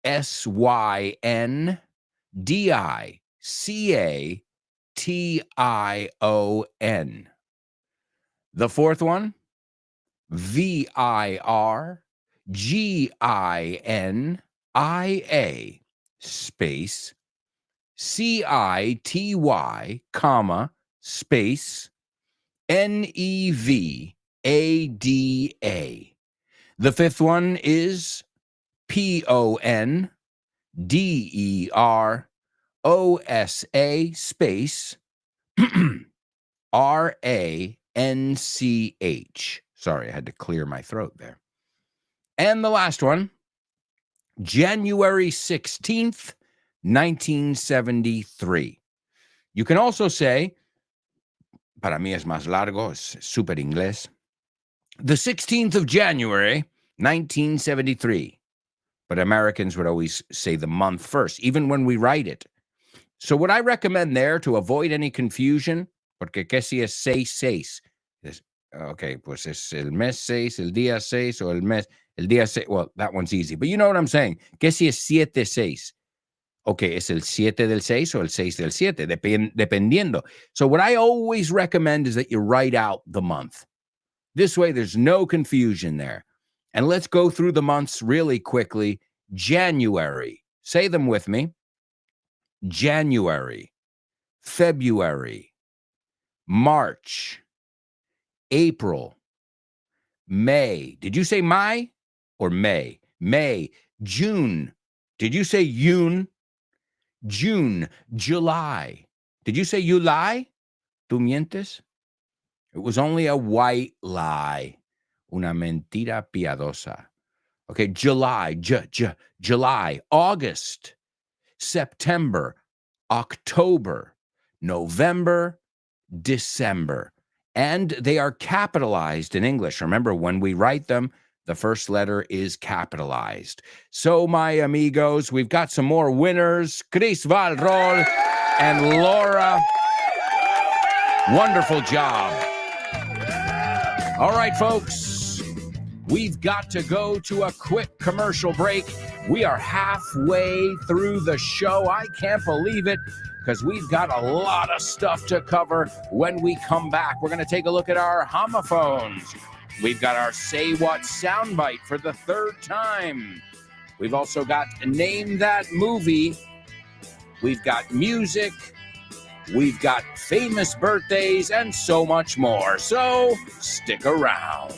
SYNDICATION. The fourth one, VIRGINIA space CITY, comma, space NEVADA. The fifth one is PONDEROSA space RANCH. Sorry, I had to clear my throat there. And the last one, January 16th, 1973. You can also say, para mí es más largo, es súper inglés. The 16th of January, 1973. But Americans would always say the month first, even when we write it. So what I recommend there to avoid any confusion, porque que si es 6-6. Okay, pues es el mes 6, el día 6, o el día 6. Well, that one's easy. But you know what I'm saying. Que si es 7-6. Okay, es el 7 del 6 o el 6 del 7, dependiendo. So what I always recommend is that you write out the month. This way, there's no confusion there. And let's go through the months really quickly. January. Say them with me. January, February, March, April, May. Did you say May or May? May, June. Did you say June? June, July. Did you say you lie? ¿Tú mientes? It was only a white lie. Una mentira piadosa. Okay, July, July, August, September, October, November, December. And they are capitalized in English. Remember, when we write them, the first letter is capitalized. So, my amigos, we've got some more winners. Chris Valrol and Laura. Wonderful job. All right, folks, we've got to go to a quick commercial break. We are halfway through the show. I can't believe it because we've got a lot of stuff to cover. When we come back, we're going to take a look at our homophones. We've got our Say What soundbite for the third time. We've also got Name That Movie. We've got music. We've got famous birthdays and so much more. So stick around.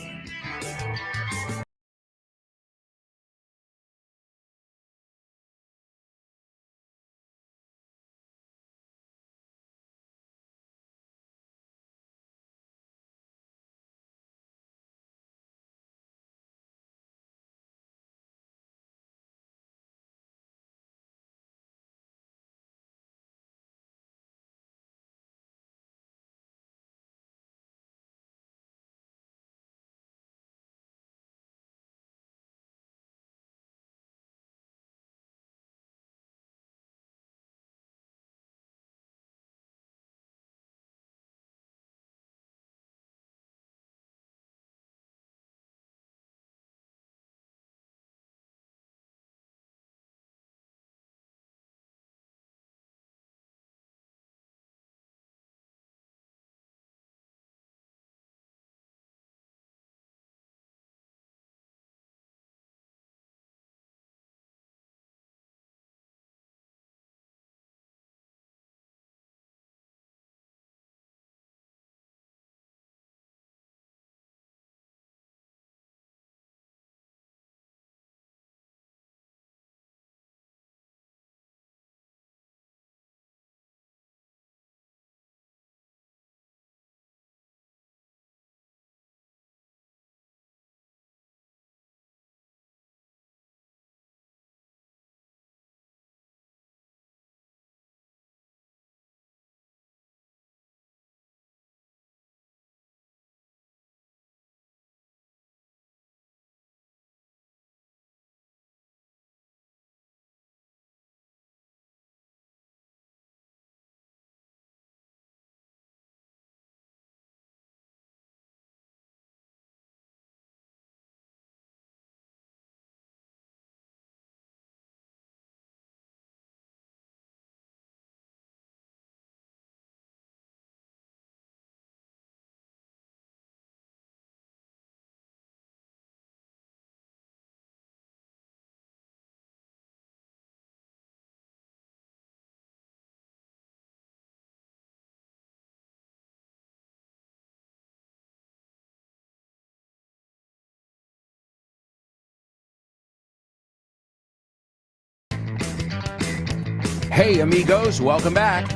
Hey, amigos, welcome back.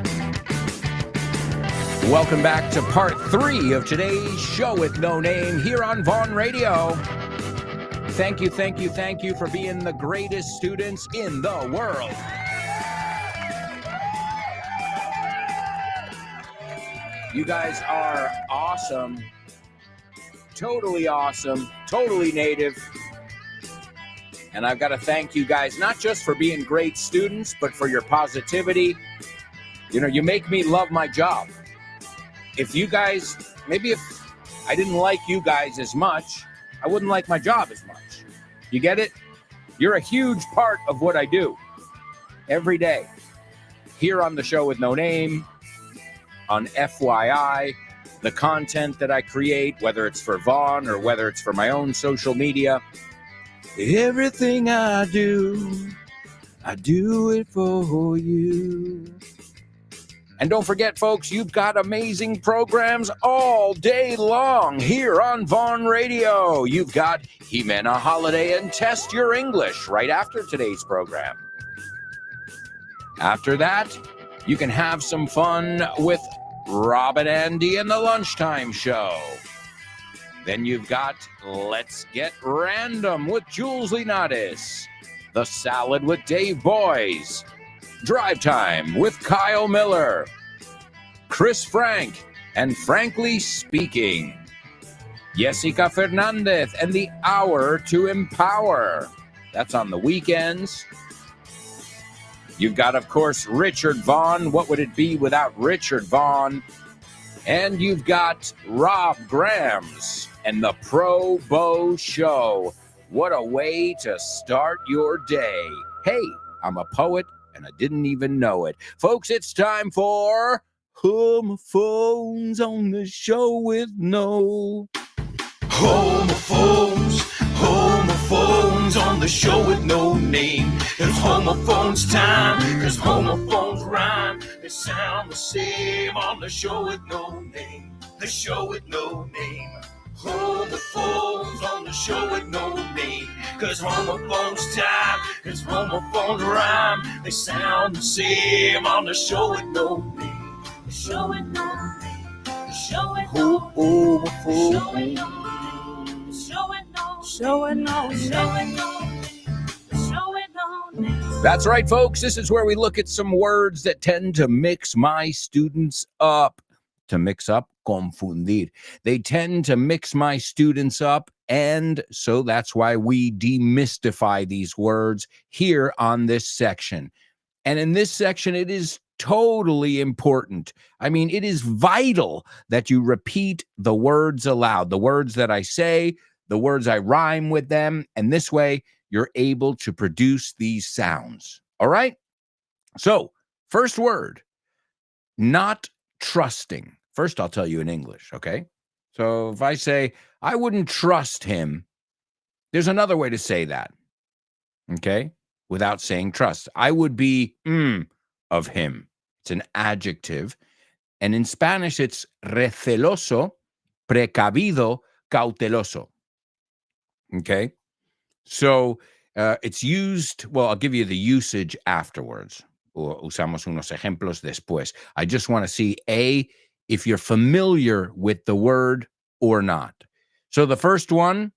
Welcome back to part 3 of today's show with no name here on Vaughn Radio. Thank you for being the greatest students in the world. You guys are awesome. Totally awesome. Totally native. And I've got to thank you guys, not just for being great students, but for your positivity. You know, you make me love my job. If you guys, maybe if I didn't like you guys as much, I wouldn't like my job as much. You get it? You're a huge part of what I do every day. Here on the show with no name, on FYI, the content that I create, whether it's for Vaughn or whether it's for my own social media, everything I do it for you. And don't forget, folks, you've got amazing programs all day long here on Vaughn Radio. You've got Jimena Holiday and Test Your English right after today's program. After that, you can have some fun with Rob and Andy and the Lunchtime Show. Then you've got Let's Get Random with Jules Linares, The Salad with Dave Boys, Drive Time with Kyle Miller, Chris Frank, and Frankly Speaking, Jessica Fernandez and the Hour to Empower. That's on the weekends. You've got, of course, Richard Vaughn. What would it be without Richard Vaughn? And you've got Rob Grams and the Pro Bow Show. What a way to start your day. Hey, I'm a poet, and I didn't even know it. Folks, it's time for Homophones on the Show with No. Homophones on the show with no name. It's homophones time, cause homophones rhyme. They sound the same on the show with no name. The show with no name. Homophones on the show with no name. Cause homophones time, cause homophones rhyme. They sound the same on the show with no name. The show with no name. The show with no name. The show with no name. That's right, folks. This is where we look at some words that tend to mix my students up. To mix up, confundir. They tend to mix my students up, and so that's why we demystify these words here on this section. And in this section, it is totally important. I mean, it is vital that you repeat the words aloud, the words that I say, the words I rhyme with them, and this way you're able to produce these sounds. All right? So, first word, not trusting. First, I'll tell you in English, okay? So if I say, I wouldn't trust him, there's another way to say that, okay? Without saying trust. I would be of him. It's an adjective. And in Spanish, it's receloso, precavido, cauteloso. Okay? So it's used, well, I'll give you the usage afterwards. Usamos unos ejemplos después. I just want to see, if you're familiar with the word or not. So the first one,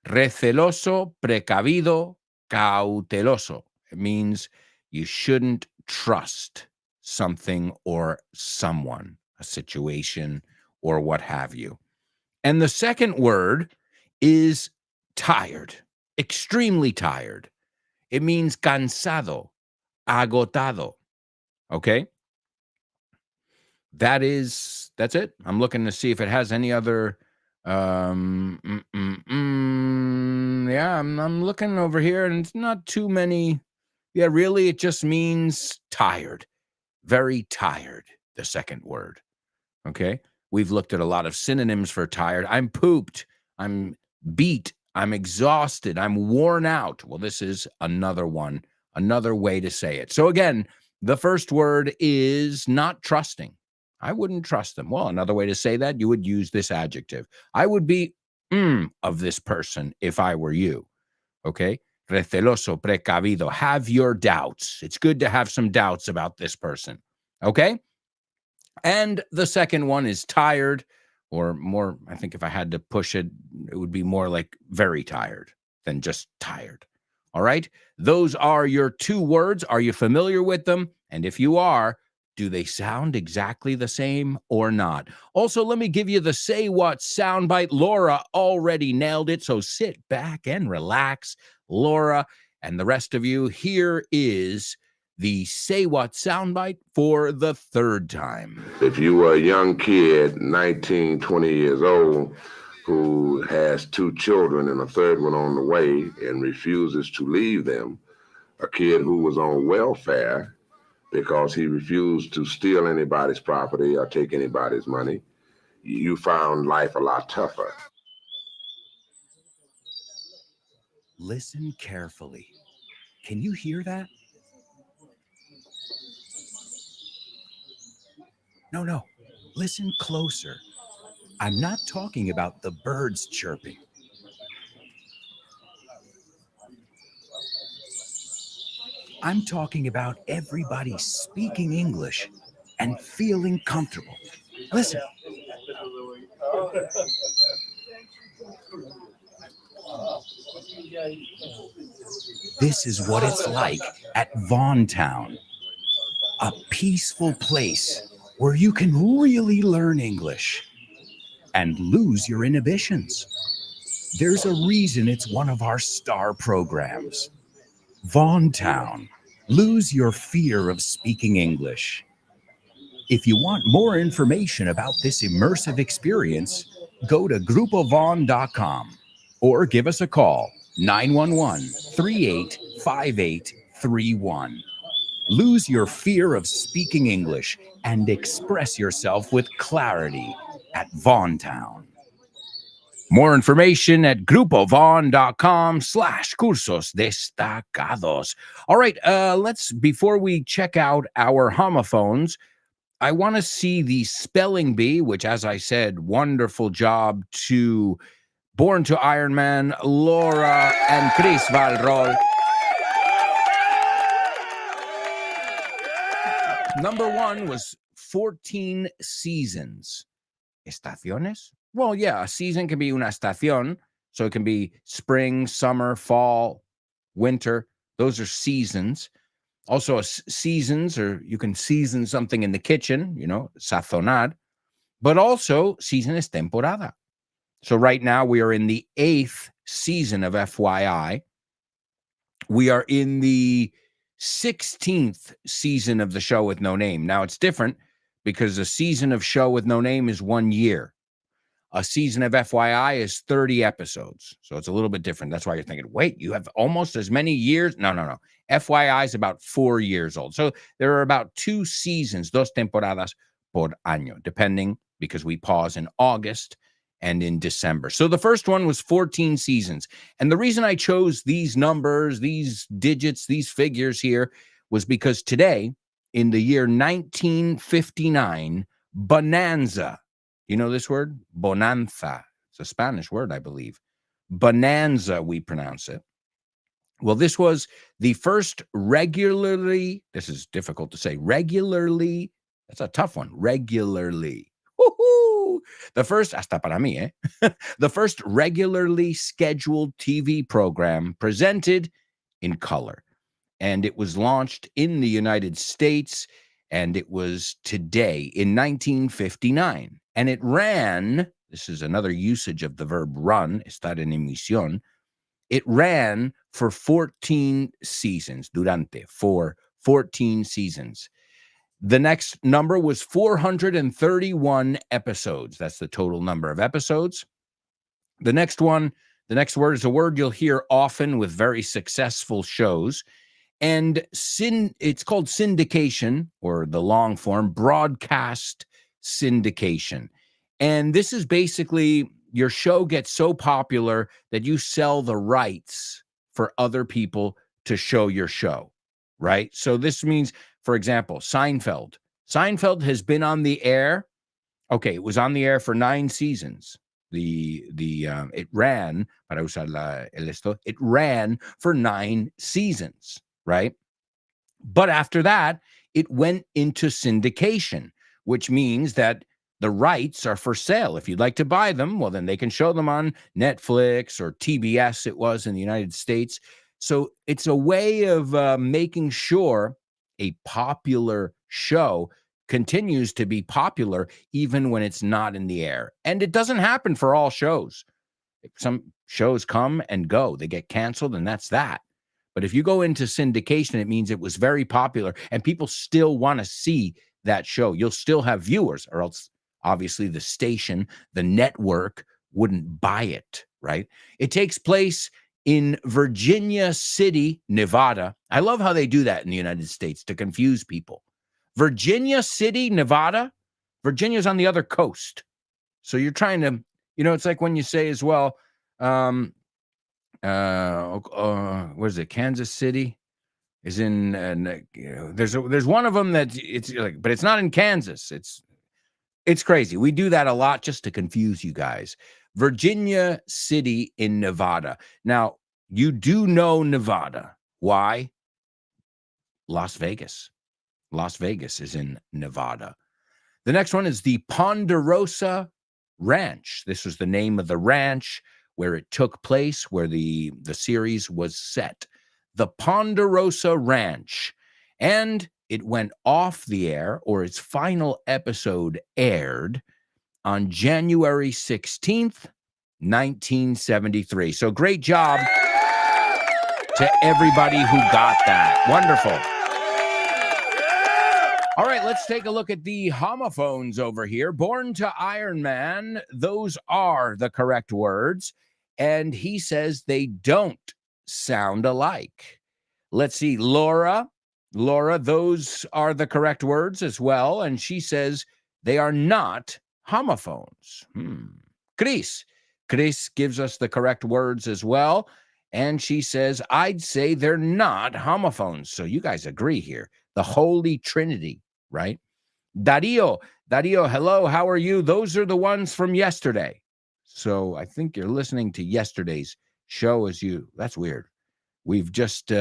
receloso, precavido, cauteloso. It means you shouldn't trust something or someone, a situation, or what have you. And the second word is tired, extremely tired. It means cansado, agotado. Okay? That's it. I'm looking to see if it has any other, yeah, I'm looking over here and it's not too many. Yeah, really, it just means tired, very tired, the second word. Okay? We've looked at a lot of synonyms for tired. I'm pooped, I'm beat, I'm exhausted, I'm worn out. Well, this is another one, another way to say it. So again, the first word is not trusting. I wouldn't trust them. Well, another way to say that, you would use this adjective. I would be of this person if I were you. Okay? Receloso, precavido. Have your doubts. It's good to have some doubts about this person. Okay? And the second one is tired, or more, I think if I had to push it, it would be more like very tired than just tired. All right? Those are your two words. Are you familiar with them? And if you are, Do they sound exactly the same or not? Also, let me give you the Say What soundbite. Laura already nailed it, so sit back and relax. Laura and the rest of you, here is the Say What soundbite for the third time. If you were a young kid, 19, 20 years old, who has two children and a third one on the way and refuses to leave them, a kid who was on welfare because he refused to steal anybody's property or take anybody's money, you found life a lot tougher. Listen carefully. Can you hear that? No. Listen closer. I'm not talking about the birds chirping. I'm talking about everybody speaking English and feeling comfortable. Listen. This is what it's like at Vaughan Town, a peaceful place where you can really learn English and lose your inhibitions. There's a reason it's one of our star programs. Vaughan Town, lose your fear of speaking English. If you want more information about this immersive experience, go to grupovon.com or give us a call, 911-385831. Lose your fear of speaking English and express yourself with clarity at Vaughan Town. More information at grupovon.com/cursos destacados. All right, before we check out our homophones, I want to see the spelling bee, which, as I said, wonderful job to Born to Iron Man, Laura and Chris Valrol. Number one was 14 seasons. Estaciones? Well, yeah, a season can be una estación. So it can be spring, summer, fall, winter. Those are seasons. Also, seasons, or you can season something in the kitchen, sazonar. But also, season is temporada. So right now we are in the 8th season of FYI. We are in the 16th season of the show with no name. Now it's different because a season of show with no name is 1 year. A season of FYI is 30 episodes. So it's a little bit different. That's why you're thinking, wait, you have almost as many years? No. FYI is about 4 years old. So there are about 2 seasons, dos temporadas por año, depending, because we pause in August and in December. So the first one was 14 seasons. And the reason I chose these numbers, these digits, these figures here was because today, in the year 1959, Bonanza, you know this word? Bonanza. It's a Spanish word, I believe. Bonanza, we pronounce it. Well, this was the first regularly, this is difficult to say, regularly, that's a tough one, regularly. Woohoo! The first, hasta para mí, the first regularly scheduled TV program presented in color. And it was launched in the United States, and it was today in 1959. And it ran, this is another usage of the verb run, estar en emisión. It ran for 14 seasons, for 14 seasons. The next number was 431 episodes. That's the total number of episodes. The next word is a word you'll hear often with very successful shows. And it's called syndication, or the long form, broadcast syndication. And this is basically your show gets so popular that you sell the rights for other people to show your show, right? So this means, for example, Seinfeld. Seinfeld has been on the air. Okay, it was on the air for 9 seasons. It ran, para usar it ran for 9 seasons, right? But after that, it went into syndication, which means that the rights are for sale. If you'd like to buy them, well, then they can show them on Netflix or TBS, it was in the United States. So it's a way of making sure a popular show continues to be popular even when it's not in the air. And it doesn't happen for all shows. Some shows come and go. They get canceled, and that's that. But if you go into syndication, it means it was very popular, and people still want to see that show. You'll still have viewers, or else obviously the station, the network wouldn't buy it, right? It takes place in Virginia City, Nevada. I love how they do that in the United States to confuse people. Virginia City, Nevada. Virginia's on the other coast. So you're trying to, it's like when you say as well, what is it? Kansas City is in, there's one of them that it's like, but it's not in Kansas. It's crazy. We do that a lot just to confuse you guys. Virginia City in Nevada. Now, you do know Nevada. Why? Las Vegas. Las Vegas is in Nevada. The next one is the Ponderosa Ranch. This was the name of the ranch where it took place, where the series was set. The Ponderosa Ranch. And it went off the air, or its final episode aired on January 16th, 1973. So great job to everybody who got that. Wonderful. All right, let's take a look at the homophones over here. Born to Iron Man, those are the correct words. And he says they don't sound alike. Let's see, Laura, those are the correct words as well. And she says they are not homophones. Chris gives us the correct words as well. And she says, I'd say they're not homophones. So you guys agree here. The Holy Trinity, right? Dario, hello, how are you? Those are the ones from yesterday. So I think you're listening to yesterday's show as you. That's weird. We've just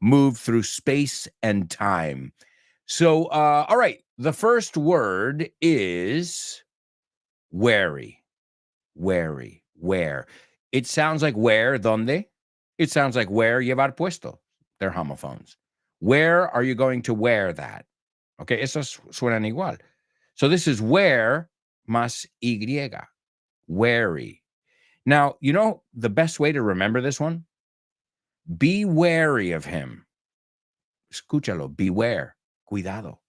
moved through space and time. So, all right. The first word is wary. Wary. Where. It sounds like where, donde? It sounds like where llevar puesto. They're homophones. Where are you going to wear that? Okay, esos suenan igual. So this is where más y. Wary. Now, the best way to remember this one? Be wary of him. Escúchalo, beware, cuidado.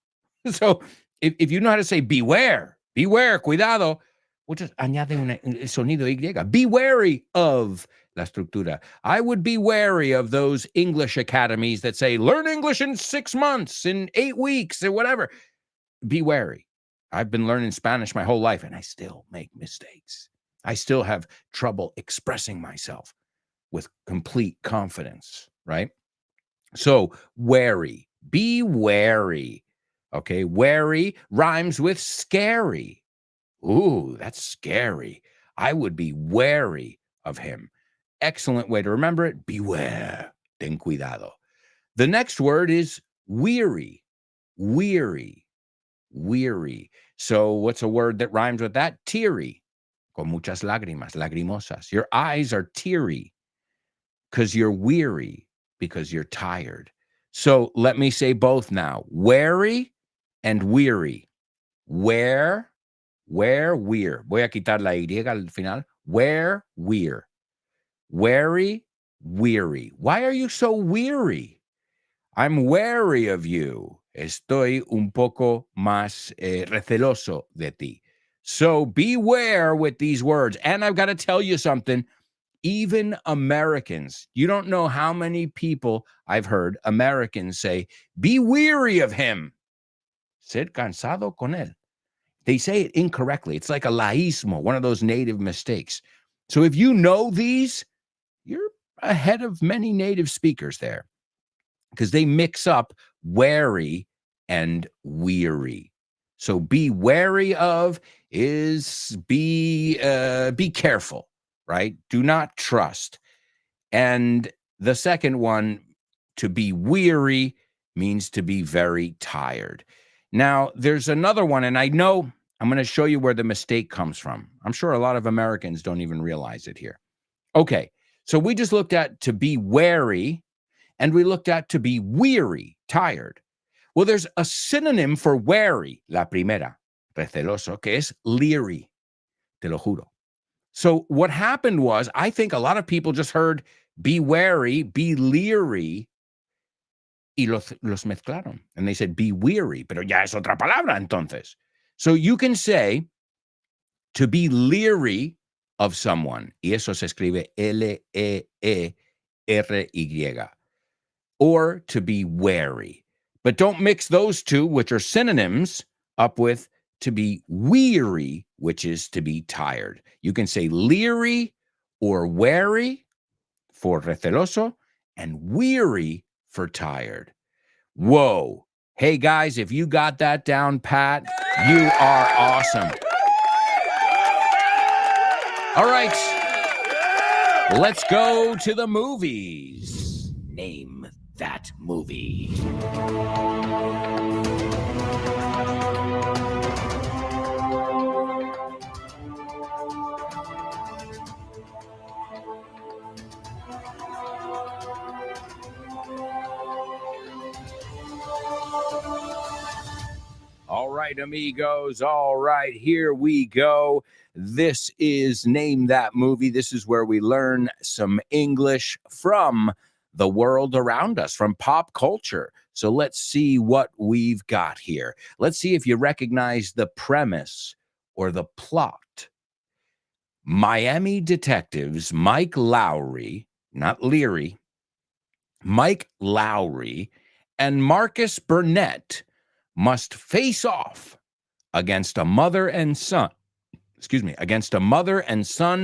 So if you know how to say beware, cuidado, we'll just añade el sonido Y. Be wary of la estructura. I would be wary of those English academies that say, learn English in 6 months, in 8 weeks, or whatever. Be wary. I've been learning Spanish my whole life, and I still make mistakes. I still have trouble expressing myself with complete confidence, right? So, wary. Be wary. Okay, wary rhymes with scary. Ooh, that's scary. I would be wary of him. Excellent way to remember it. Beware. Ten cuidado. The next word is weary. Weary. Weary. So what's a word that rhymes with that? Teary. Con muchas lágrimas, lagrimosas. Your eyes are teary because you're weary, because you're tired. So let me say both now. Wary and weary. Wear, weir. Voy a quitar la Y al final. Where, weir. Wary, weary. Why are you so weary? I'm wary of you. Estoy un poco más receloso de ti. So beware with these words. And I've got to tell you something. Even Americans, you don't know how many people I've heard Americans say, be weary of him. Ser cansado con él. They say it incorrectly. It's like a laísmo, one of those native mistakes. So if you know these, you're ahead of many native speakers there because they mix up wary and weary. So be wary of is be careful, right? Do not trust. And the second one, to be weary, means to be very tired. Now, there's another one, and I know I'm going to show you where the mistake comes from. I'm sure a lot of Americans don't even realize it here. Okay, so we just looked at to be wary, and we looked at to be weary, tired. Well, there's a synonym for wary, la primera, receloso, que es leery, te lo juro. So what happened was, I think a lot of people just heard be wary, be leery, y los mezclaron. And they said be weary, pero ya es otra palabra entonces. So you can say to be leery of someone, y eso se escribe Leery, or to be wary. But don't mix those two, which are synonyms, up with to be weary, which is to be tired. You can say leery or wary for receloso and weary for tired. Whoa. Hey, guys, if you got that down pat, you are awesome. All right. Let's go to the movies. Name that movie. All right, amigos. All right, here we go. This is Name That Movie. This is where we learn some English from the world around us, from pop culture. So let's see what we've got here. Let's see if you recognize the premise or the plot. Miami detectives Mike Lowry, not Leary, Mike Lowry, and Marcus Burnett must face off against a mother and son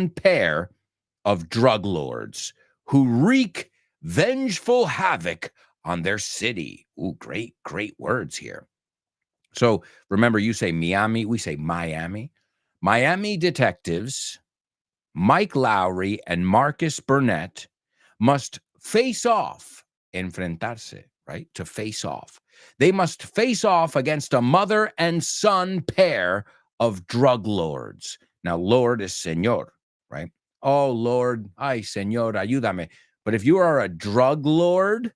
pair of drug lords who wreak vengeful havoc on their city. Ooh, great words here. So remember, you say Miami, we say Miami. Miami detectives Mike Lowry and Marcus Burnett must face off, enfrentarse, right? To face off. They must face off against a mother and son pair of drug lords. Now, Lord is Señor, right? Oh, Lord, ay, Señor, ayúdame. But if you are a drug lord,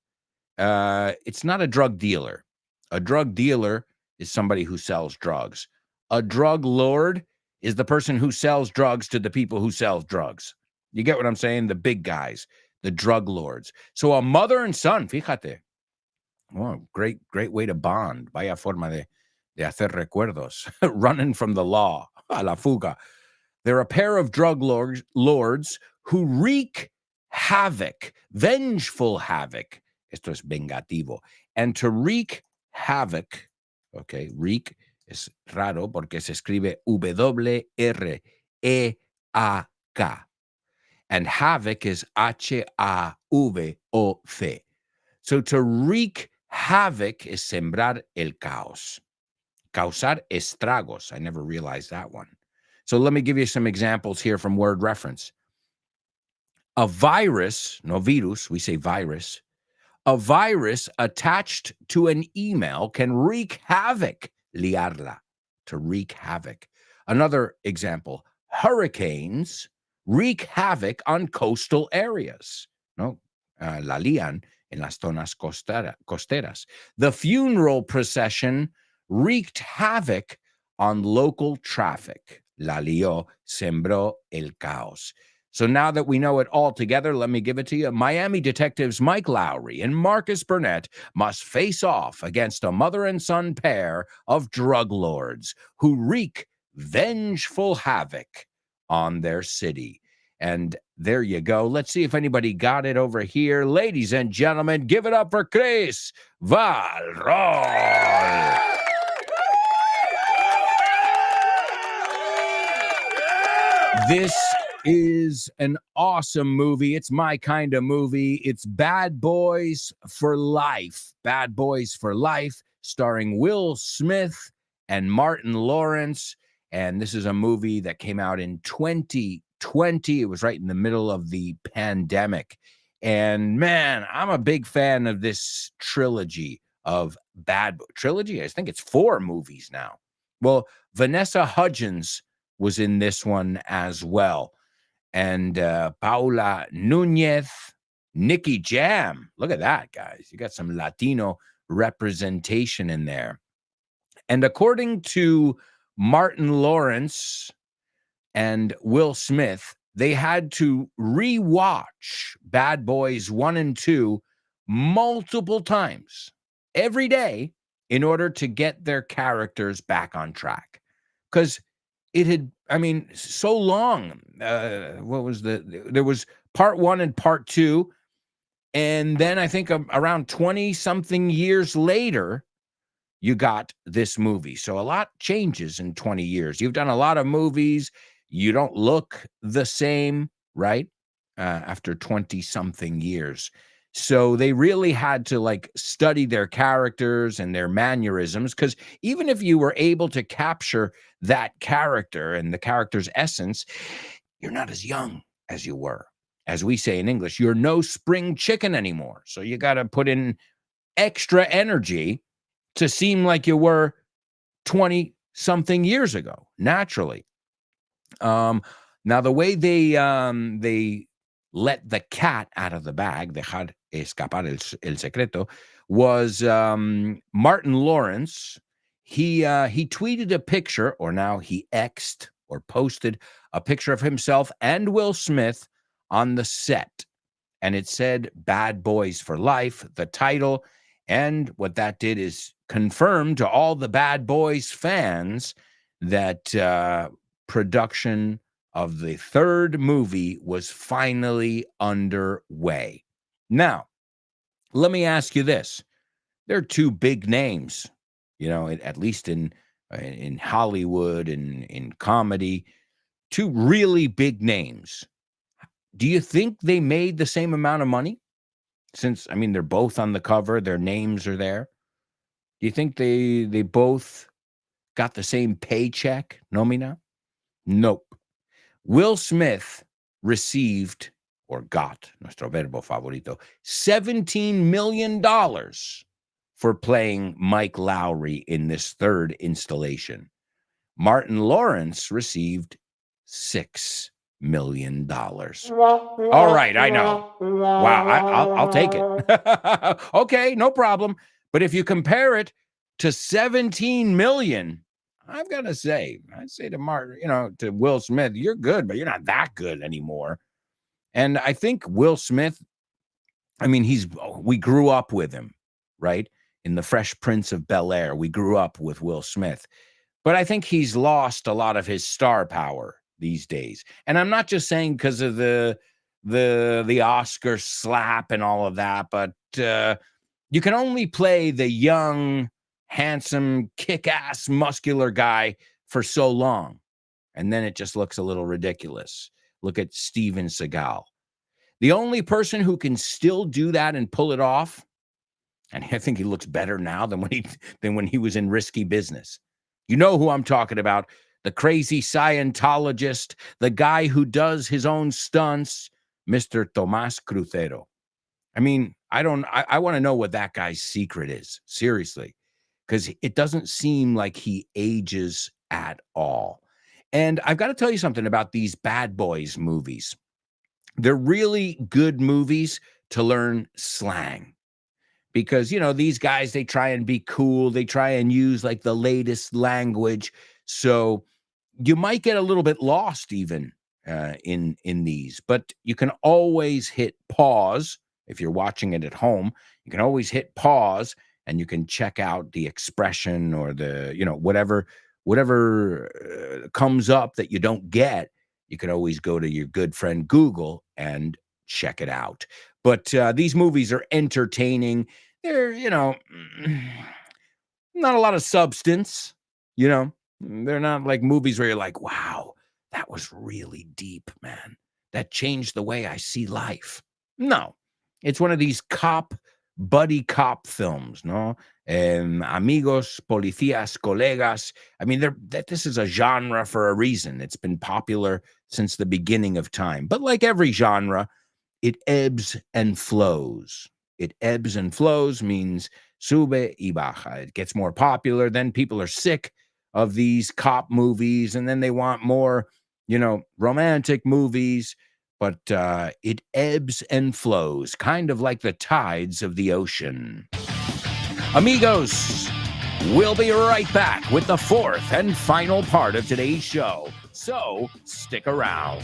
it's not a drug dealer. A drug dealer is somebody who sells drugs. A drug lord is the person who sells drugs to the people who sell drugs. You get what I'm saying? The big guys, the drug lords. So a mother and son, fíjate. Oh, great way to bond. Vaya forma de hacer recuerdos. Running from the law. A la fuga. They're a pair of drug lords who wreak havoc, vengeful havoc. Esto es vengativo. And to wreak havoc, okay, wreak es raro porque se escribe W-R-E-A-K. And havoc is H-A-V-O-C. So to wreak havoc is sembrar el caos. Causar estragos. I never realized that one. So let me give you some examples here from word reference. A virus, no virus, we say virus. A virus attached to an email can wreak havoc, liarla, to wreak havoc. Another example, hurricanes wreak havoc on coastal areas. No, la lían en las zonas costeras. The funeral procession wreaked havoc on local traffic. La lió, sembró el caos. So now that we know it all together, let me give it to you. Miami detectives Mike Lowry and Marcus Burnett must face off against a mother and son pair of drug lords who wreak vengeful havoc on their city. And there you go. Let's see if anybody got it over here. Ladies and gentlemen, give it up for Chris Valrol. This is an awesome movie. It's my kind of movie. It's Bad Boys for Life. Bad Boys for Life, starring Will Smith and Martin Lawrence. And this is a movie that came out in 2020. It was right in the middle of the pandemic. And man, I'm a big fan of this trilogy of trilogy. I think it's 4 movies now. Well, Vanessa Hudgens was in this one as well. And Paula Nunez, Nicky Jam. Look at that, guys. You got some Latino representation in there. And according to Martin Lawrence and Will Smith, they had to rewatch Bad Boys 1 and 2 multiple times every day in order to get their characters back on track. Because it had, so long. There was part 1 and part 2. And then I think around 20 something years later, you got this movie. So a lot changes in 20 years. You've done a lot of movies. You don't look the same, right? After 20 something years. So they really had to study their characters and their mannerisms, because even if you were able to capture that character and the character's essence, you're not as young as you were. As we say in English, you're no spring chicken anymore. So you got to put in extra energy to seem like you were 20 something years ago, naturally. Now, the way they let the cat out of the bag, dejar escapar el secreto, was Martin Lawrence. He tweeted a picture, or now he X'd or posted a picture of himself and Will Smith on the set. And it said Bad Boys for Life, the title. And what that did is confirm to all the Bad Boys fans that production of the third movie was finally underway. Now, let me ask you this. There are two big names, at least in Hollywood and in comedy, two really big names. Do you think they made the same amount of money? Since, they're both on the cover, their names are there. Do you think they both got the same paycheck, nomina? Nope. Will Smith received, or got, nuestro verbo favorito, $17 million for playing Mike Lowry in this third installation. Martin Lawrence received $6 million. All right, I know. Wow, I'll take it. Okay, no problem. But if you compare it to 17 million, I've got to say, I'd say to Martin, to Will Smith, you're good, but you're not that good anymore. And I think Will Smith, we grew up with him, right? In The Fresh Prince of Bel-Air, we grew up with Will Smith. But I think he's lost a lot of his star power these days. And I'm not just saying because of the Oscar slap and all of that, but you can only play the young, handsome, kick-ass, muscular guy for so long. And then it just looks a little ridiculous. Look at Steven Seagal. The only person who can still do that and pull it off, and I think he looks better now than when he was in Risky Business. You know who I'm talking about. The crazy Scientologist, the guy who does his own stunts, Mr. Tomás Crucero. I want to know what that guy's secret is, seriously, because it doesn't seem like he ages at all. And I've got to tell you something about these Bad Boys movies. They're really good movies to learn slang. Because, these guys, they try and be cool. They try and use the latest language. So you might get a little bit lost even in these. But you can always hit pause. If you're watching it at home, you can always hit pause and you can check out the expression or the, whatever comes up that you don't get. You can always go to your good friend Google and check it out. But these movies are entertaining. They're, not a lot of substance, They're not like movies where you're like, wow, that was really deep, man. That changed the way I see life. No, it's one of these buddy cop films, no? Amigos, policías, colegas. This is a genre for a reason. It's been popular since the beginning of time. But like every genre, it ebbs and flows. It ebbs and flows means sube y baja. It gets more popular. Then people are sick of these cop movies, and then they want more, romantic movies. But it ebbs and flows, kind of like the tides of the ocean. Amigos, we'll be right back with the fourth and final part of today's show. So stick around.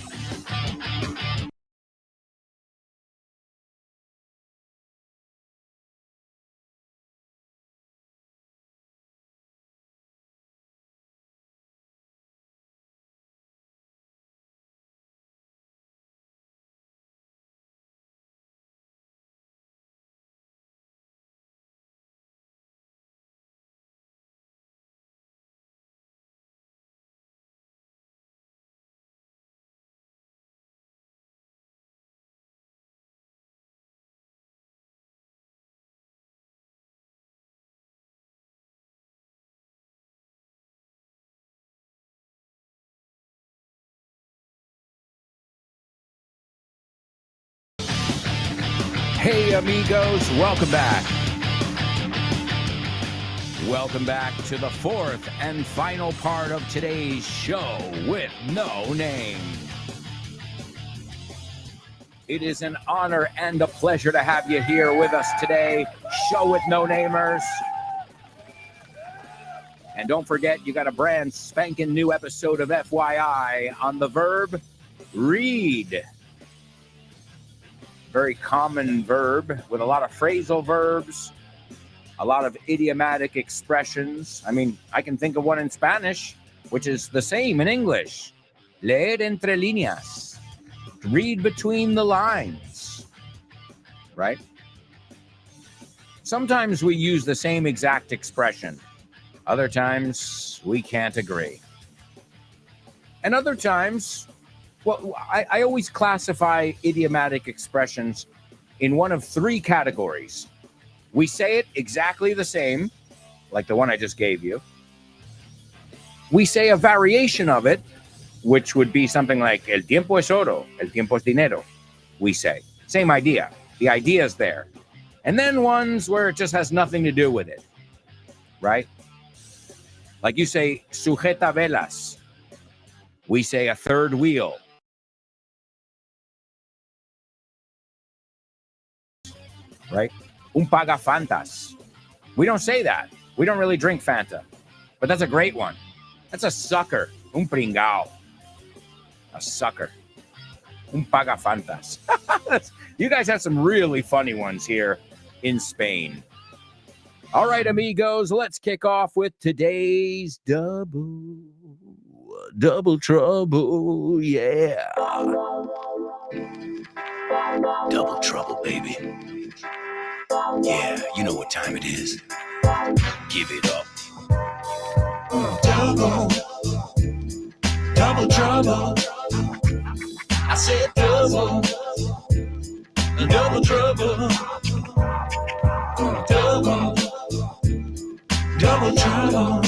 Hey, amigos, welcome back. Welcome back to the fourth and final part of today's show with no name. It is an honor and a pleasure to have you here with us today. Show with no namers. And don't forget, you got a brand spanking new episode of FYI on the verb read. Very common verb with a lot of phrasal verbs, a lot of idiomatic expressions. I mean, I can think of one in Spanish, which is the same in English. Leer entre líneas. Read between the lines. Right? Sometimes we use the same exact expression. Other times we can't agree. And other times, well, I always classify idiomatic expressions in one of three categories. We say it exactly the same, like the one I just gave you. We say a variation of it, which would be something like el tiempo es oro, el tiempo es dinero. We say, same idea. The idea is there. And then ones where it just has nothing to do with it, right? Like you say, sujeta velas. We say a third wheel. Right? Un pagafantas. We don't say that. We don't really drink Fanta. But that's a great one. That's a sucker. Un pringao. A sucker. Un pagafantas. You guys have some really funny ones here in Spain. All right, amigos, let's kick off with today's double trouble. Yeah. Double trouble, baby. Yeah, you know what time it is. Give it up. Double trouble. I said double trouble. Double trouble.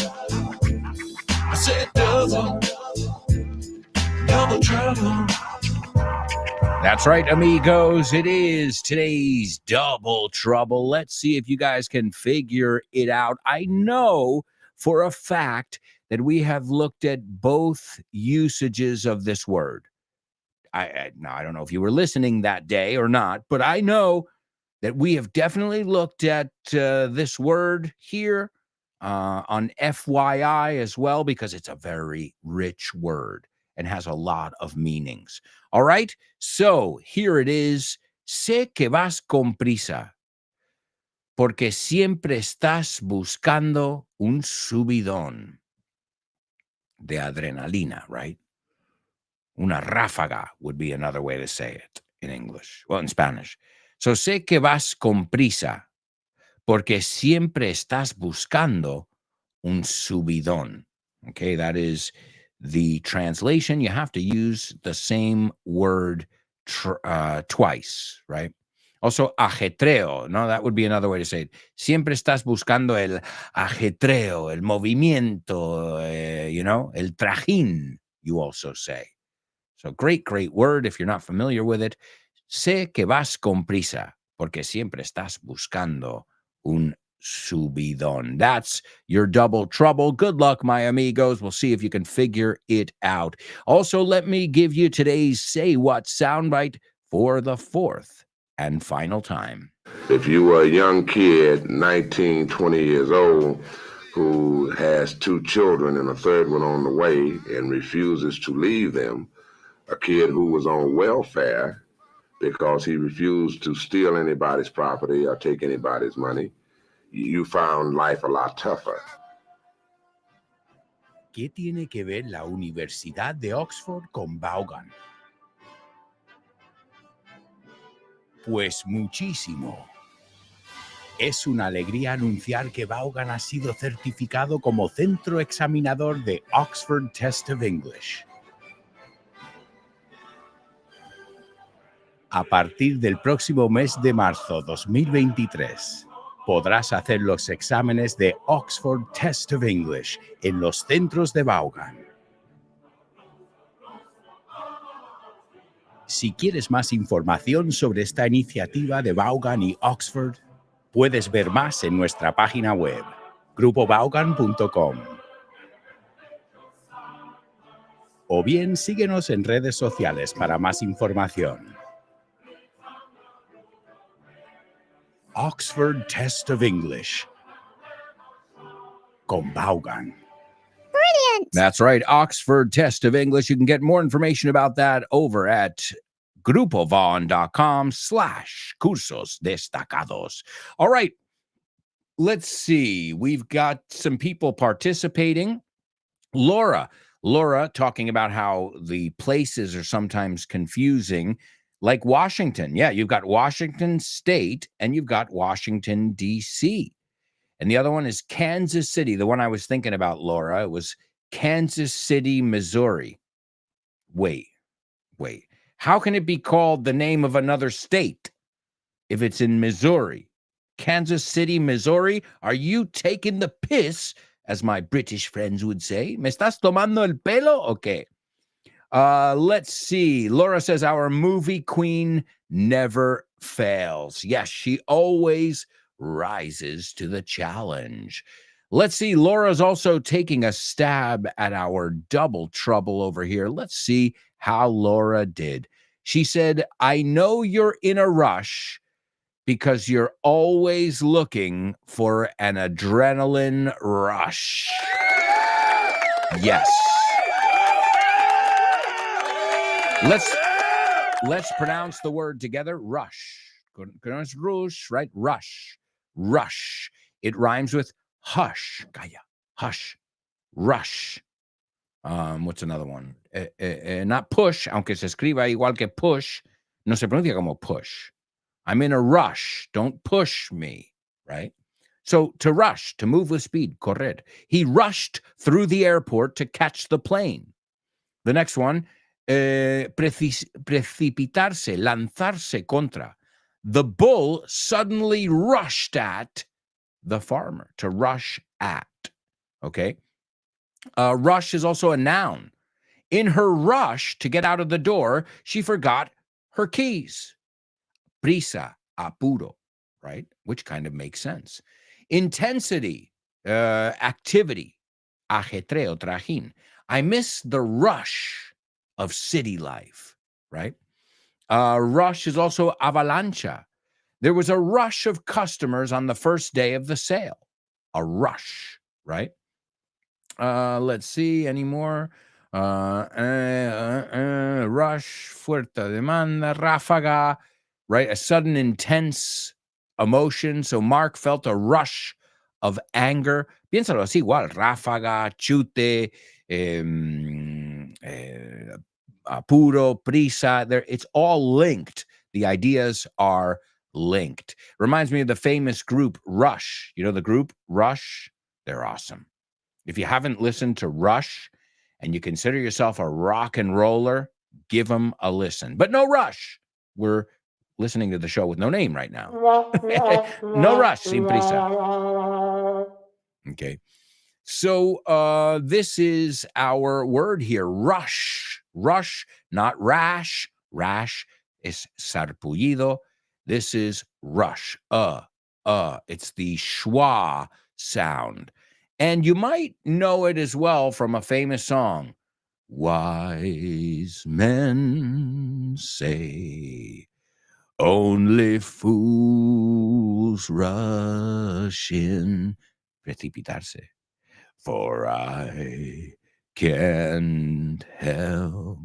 I said double trouble. That's right, amigos. It is today's double trouble. Let's see if you guys can figure it out. I know for a fact that we have looked at both usages of this word. Now, I don't know if you were listening that day or not, but I know that we have definitely looked at this word here on FYI as well, because it's a very rich word and has a lot of meanings. All right, so here it is. Sé que vas con prisa, porque siempre estás buscando un subidón de adrenalina, right? Una ráfaga would be another way to say it in English, well, in Spanish. So sé que vas con prisa, porque siempre estás buscando un subidón. Okay, that is the translation. You have to use the same word twice, right? Also, ajetreo, no, that would be another way to say it. Siempre estás buscando el ajetreo, el movimiento, el trajín, you also say. So great word if you're not familiar with it. Sé que vas con prisa, porque siempre estás buscando un subidón. That's your double trouble. Good luck, my amigos. We'll see if you can figure it out. Also, let me give you today's Say What soundbite for the fourth and final time. If you are a young kid, 19, 20 years old, who has two children and a third one on the way and refuses to leave them, a kid who was on welfare because he refused to steal anybody's property or take anybody's money, you found life a lot tougher. ¿Qué tiene que ver la Universidad de Oxford con Vaughan? Pues muchísimo. Es una alegría anunciar que Vaughan ha sido certificado como centro examinador de Oxford Test of English. A partir del próximo mes de marzo 2023, podrás hacer los exámenes de Oxford Test of English en los centros de Vaughan. Si quieres más información sobre esta iniciativa de Vaughan y Oxford, puedes ver más en nuestra página web, grupovaughan.com. O bien síguenos en redes sociales para más información. Oxford Test of English con Vaughan. Brilliant. That's right, Oxford Test of English. You can get more information about that over at grupovaughan.com/cursos destacados. All right, let's see. We've got some people participating. Laura talking about how the places are sometimes confusing, like Washington. Yeah, you've got Washington State and you've got Washington, D.C. And the other one is Kansas City. The one I was thinking about, Laura, it was Kansas City, Missouri. Wait. How can it be called the name of another state if it's in Missouri? Kansas City, Missouri? Are you taking the piss, as my British friends would say? ¿Me estás tomando el pelo? Okay. Let's see. Laura says our movie queen never fails. Yes, she always rises to the challenge. Let's see. Laura's also taking a stab at our double trouble over here. Let's see how Laura did. She said, I know you're in a rush because you're always looking for an adrenaline rush. Yes. Let's pronounce the word together. Rush. Rush, right? Rush. It rhymes with hush. Calla. Hush. Rush. What's another one? Not push, aunque se escriba igual que push, no se pronuncia como push. I'm in a rush. Don't push me, right? So to rush, to move with speed, correr. He rushed through the airport to catch the plane. The next one, precipitarse, lanzarse contra. The bull suddenly rushed at the farmer, to rush at, okay? Rush is also a noun. In her rush to get out of the door, she forgot her keys. Prisa, apuro, right? Which kind of makes sense. Intensity, activity, ajetreo, trajín. I miss the rush of city life, right? Rush is also avalancha. There was a rush of customers on the first day of the sale. A rush, right? Let's see, any more? Rush, fuerte demanda, ráfaga, right? A sudden intense emotion. So Mark felt a rush of anger. Piénsalo así, igual, ráfaga, chute, apuro, prisa. It's all linked. The ideas are linked. Reminds me of the famous group Rush. You know the group Rush? They're awesome. If you haven't listened to Rush and you consider yourself a rock and roller, give them a listen. But no rush. We're listening to the show with no name right now. No rush, sin prisa. Okay. So this is our word here, rush. Rush, not rash. Rash is sarpullido. This is rush. It's the schwa sound. And you might know it as well from a famous song. Wise men say, Only fools rush in. Precipitarse. For I can't help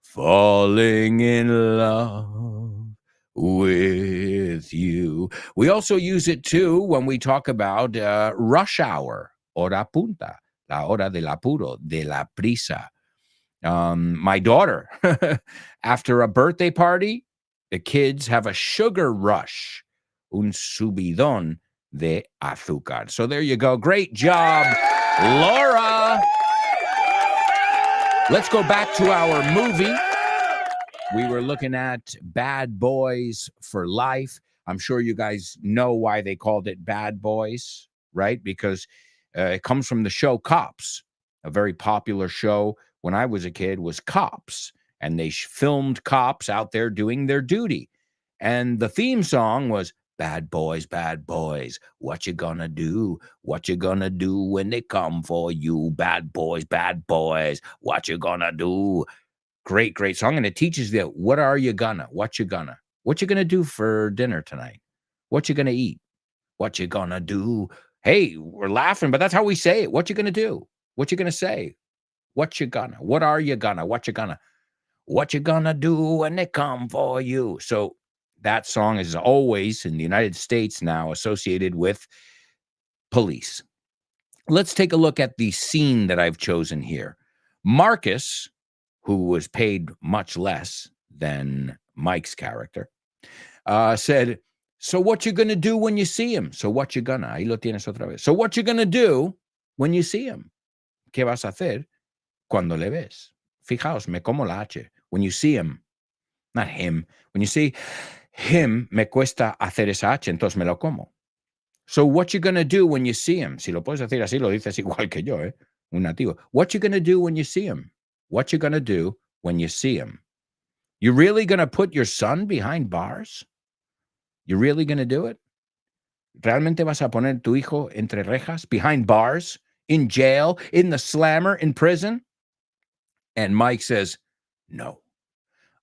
falling in love with you. We also use it too when we talk about rush hour, hora punta, la hora del apuro, de la prisa. My daughter, after a birthday party, the kids have a sugar rush, un subidón de azúcar. So there you go. Great job, Laura. Let's go back to our movie. We were looking at Bad Boys for Life. I'm sure you guys know why they called it Bad Boys, right? Because it comes from the show Cops, a very popular show when I was a kid was Cops, and they filmed cops out there doing their duty. And the theme song was bad boys, what you gonna do? What you gonna do when they come for you? Bad boys, what you gonna do? Great, great song. And it teaches you, what are you gonna? What you gonna do for dinner tonight? What you gonna eat? What you gonna do? Hey, we're laughing, but that's how we say it. What you gonna do? What you gonna say? What you gonna? What are you gonna? What you gonna? What you gonna do when they come for you? So that song is always in the United States now associated with police. Let's take a look at the scene that I've chosen here. Marcus, who was paid much less than Mike's character, said, so what you gonna do when you see him? So what you gonna? Ahí lo tienes otra vez. So what you gonna do when you see him? ¿Qué vas a hacer cuando le ves? Fijaos, me como la H. When you see him, not him. When you see him, me cuesta hacer esa H, entonces me lo como. So what you gonna do when you see him? Si lo puedes decir así, lo dices igual que yo, un nativo. What you gonna do when you see him? What you gonna do when you see him? You really gonna put your son behind bars? You really gonna do it? ¿Realmente vas a poner tu hijo entre rejas, behind bars, in jail, in the slammer, in prison? And Mike says, no,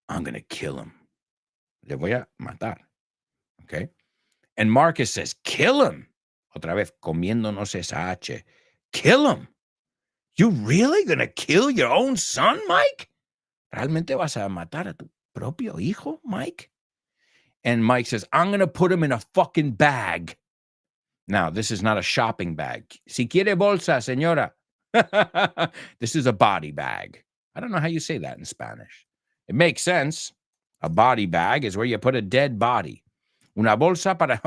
I'm gonna kill him. Le voy a matar. Okay? And Marcus says, kill him. Otra vez, comiéndonos esa H. Kill him. You really gonna kill your own son, Mike? ¿Realmente vas a matar a tu propio hijo, Mike? And Mike says, I'm gonna put him in a fucking bag. Now, this is not a shopping bag. Si quiere bolsa, señora. This is a body bag. I don't know how you say that in Spanish. It makes sense. A body bag is where you put a dead body. Una bolsa para...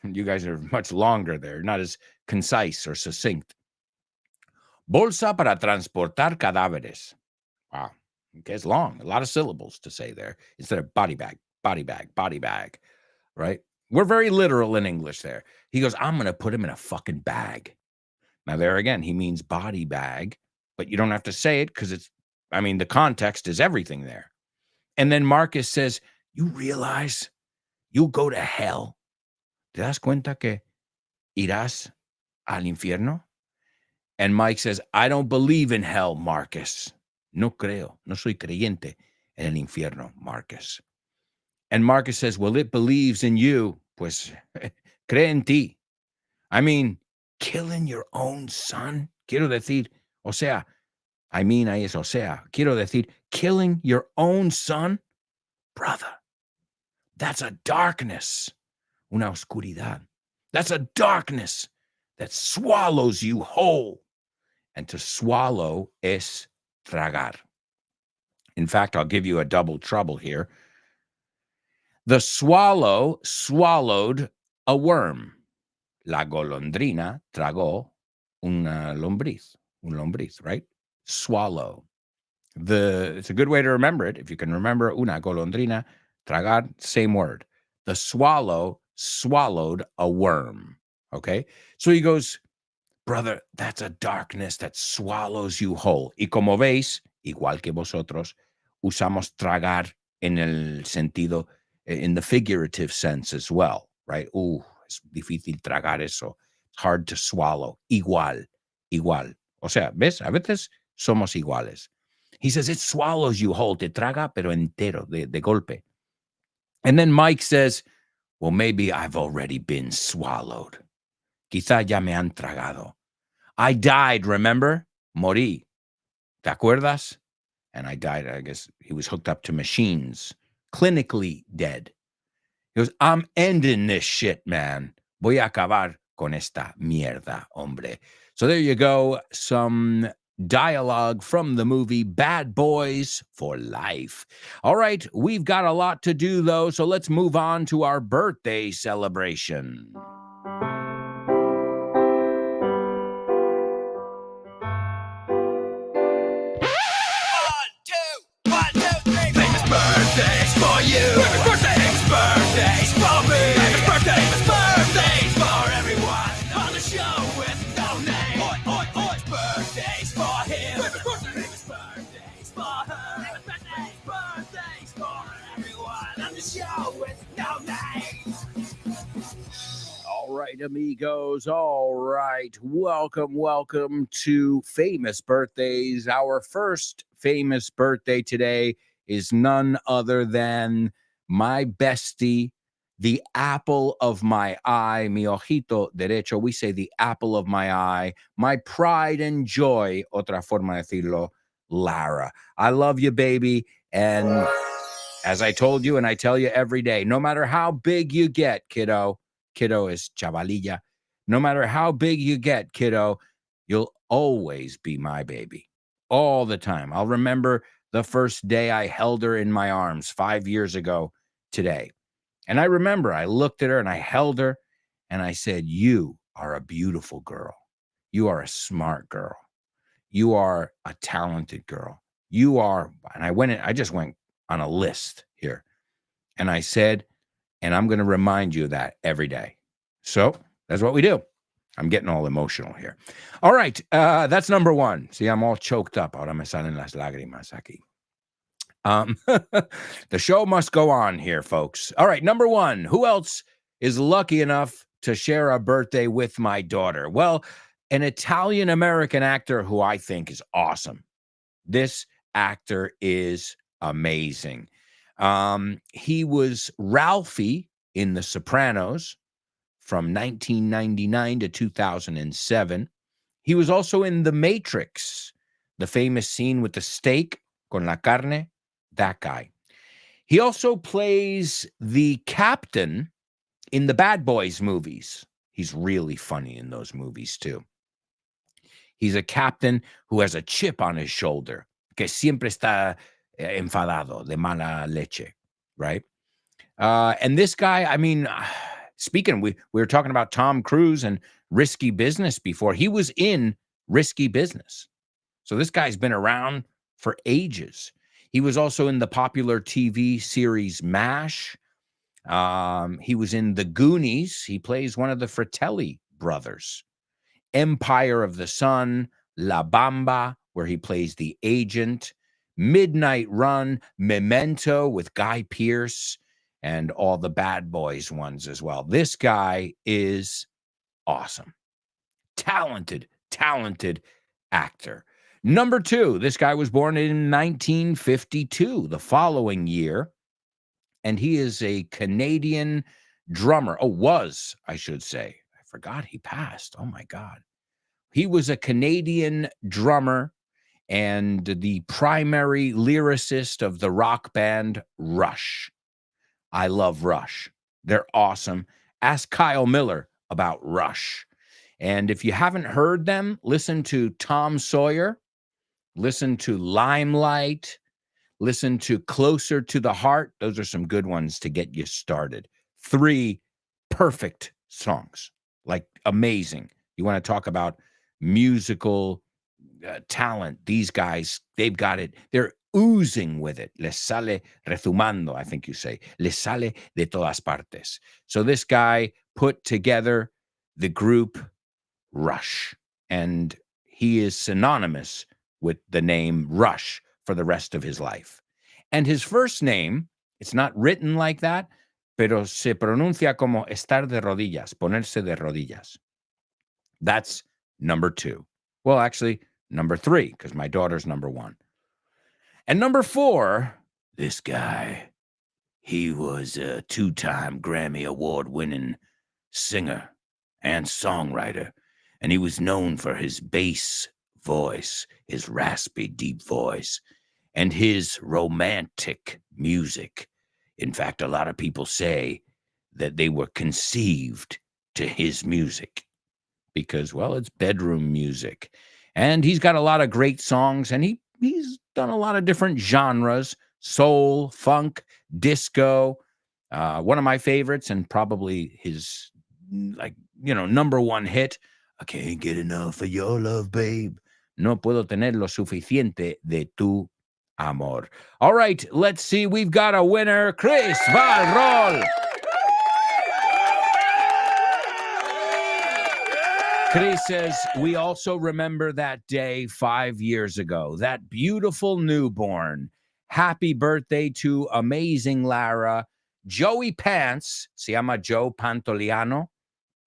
You guys are much longer there, not as concise or succinct. Bolsa para transportar cadáveres. Wow. Okay, it's long. A lot of syllables to say there instead of body bag, right? We're very literal in English there. He goes, I'm going to put him in a fucking bag. Now, there again, he means body bag, but you don't have to say it because the context is everything there. And then Marcus says, you realize you'll go to hell. ¿Te das cuenta que irás al infierno? And Mike says, I don't believe in hell, Marcus. No creo. No soy creyente en el infierno, Marcus. And Marcus says, well, it believes in you. Pues, cree en ti. Killing your own son. Quiero decir, quiero decir, killing your own son, brother. That's a darkness. Una oscuridad. That's a darkness that swallows you whole. And to swallow es tragar. In fact, I'll give you a double trouble here. The swallow swallowed a worm. La golondrina tragó una lombriz. Un lombriz, right? Swallow. It's a good way to remember it. If you can remember una golondrina, tragar, same word. The swallow swallowed a worm. Okay? So he goes, brother, that's a darkness that swallows you whole. Y como veis, igual que vosotros, usamos tragar en el sentido, in the figurative sense as well, right? Es difícil tragar eso. It's hard to swallow. Igual. O sea, ¿ves? A veces somos iguales. He says it swallows you whole. Te traga, pero entero, de golpe. And then Mike says, well, maybe I've already been swallowed. Quizá ya me han tragado. I died, remember? Morí. ¿Te acuerdas? And I died. I guess he was hooked up to machines, clinically dead. He goes, I'm ending this shit, man. Voy a acabar con esta mierda, hombre. So there you go. Some dialogue from the movie Bad Boys for Life. All right, we've got a lot to do, though, so let's move on to our birthday celebration. Famous birthdays for you. Famous birthdays for me. Famous birthdays for everyone on the show with no name. Birthdays for him. Famous birthdays for her. Famous birthdays for everyone on the show with no name. All right, amigos. All right. Welcome to Famous Birthdays. Our first famous birthday today is none other than my bestie, the apple of my eye, mi ojito derecho. We say the apple of my eye, my pride and joy, otra forma de decirlo, Lara. I love you, baby. And as I told you, and I tell you every day, no matter how big you get, kiddo is chavalilla. No matter how big you get, kiddo, you'll always be my baby. All the time. I'll remember the first day I held her in my arms 5 years ago today. And I remember I looked at her and I held her and I said, you are a beautiful girl. You are a smart girl. You are a talented girl. You are, and I just went on a list here. And I said, and I'm going to remind you of that every day. So that's what we do. I'm getting all emotional here. All right. That's number one. See, I'm all choked up. Ahora me salen las lágrimas aquí. The show must go on here, folks. All right. Number one. Who else is lucky enough to share a birthday with my daughter? Well, an Italian-American actor who I think is awesome. This actor is amazing. He was Ralphie in The Sopranos from 1999 to 2007. He was also in The Matrix, the famous scene with the steak, con la carne, that guy. He also plays the captain in the Bad Boys movies. He's really funny in those movies too. He's a captain who has a chip on his shoulder, que siempre está enfadado, de mala leche, right? And this guy, I mean, speaking, we were talking about Tom Cruise and Risky Business before. He was in Risky Business. So this guy's been around for ages. He was also in the popular TV series MASH. He was in The Goonies. He plays one of the Fratelli brothers. Empire of the Sun, La Bamba, where he plays the agent, Midnight Run, Memento with Guy Pearce, and all the Bad Boys ones as well. This guy is awesome. Talented actor. Number two, this guy was born in 1952, the following year, and he is a Canadian drummer. Oh, was, I should say. I forgot he passed. Oh, my God. He was a Canadian drummer and the primary lyricist of the rock band Rush. I love Rush. They're awesome. Ask Kyle Miller about Rush. And if you haven't heard them, listen to Tom Sawyer, listen to Limelight, listen to Closer to the Heart. Those are some good ones to get you started. 3 perfect songs, like amazing. You want to talk about musical talent. These guys, they've got it. They're oozing with it. Les sale rezumando, I think you say. Les sale de todas partes. So this guy put together the group Rush, and he is synonymous with the name Rush for the rest of his life. And his first name, it's not written like that, pero se pronuncia como estar de rodillas, ponerse de rodillas. That's number 2. Well, actually, number 3, because my daughter's number 1. And number 4, this guy, He was a two-time Grammy Award-winning singer and songwriter, and he was known for his bass voice, his raspy, deep voice, and his romantic music. In fact, a lot of people say that they were conceived to his music because, well, it's bedroom music. And he's got a lot of great songs, and he's done a lot of different genres: soul, funk, disco. One of my favorites, and probably his number one hit, I can't get enough of your love, babe. No puedo tener lo suficiente de tu amor. All right, let's see. We've got a winner. Chris Valrol. Chris says, we also remember that day 5 years ago, that beautiful newborn. Happy birthday to amazing Lara. Joey Pants, se llama Joe Pantoliano,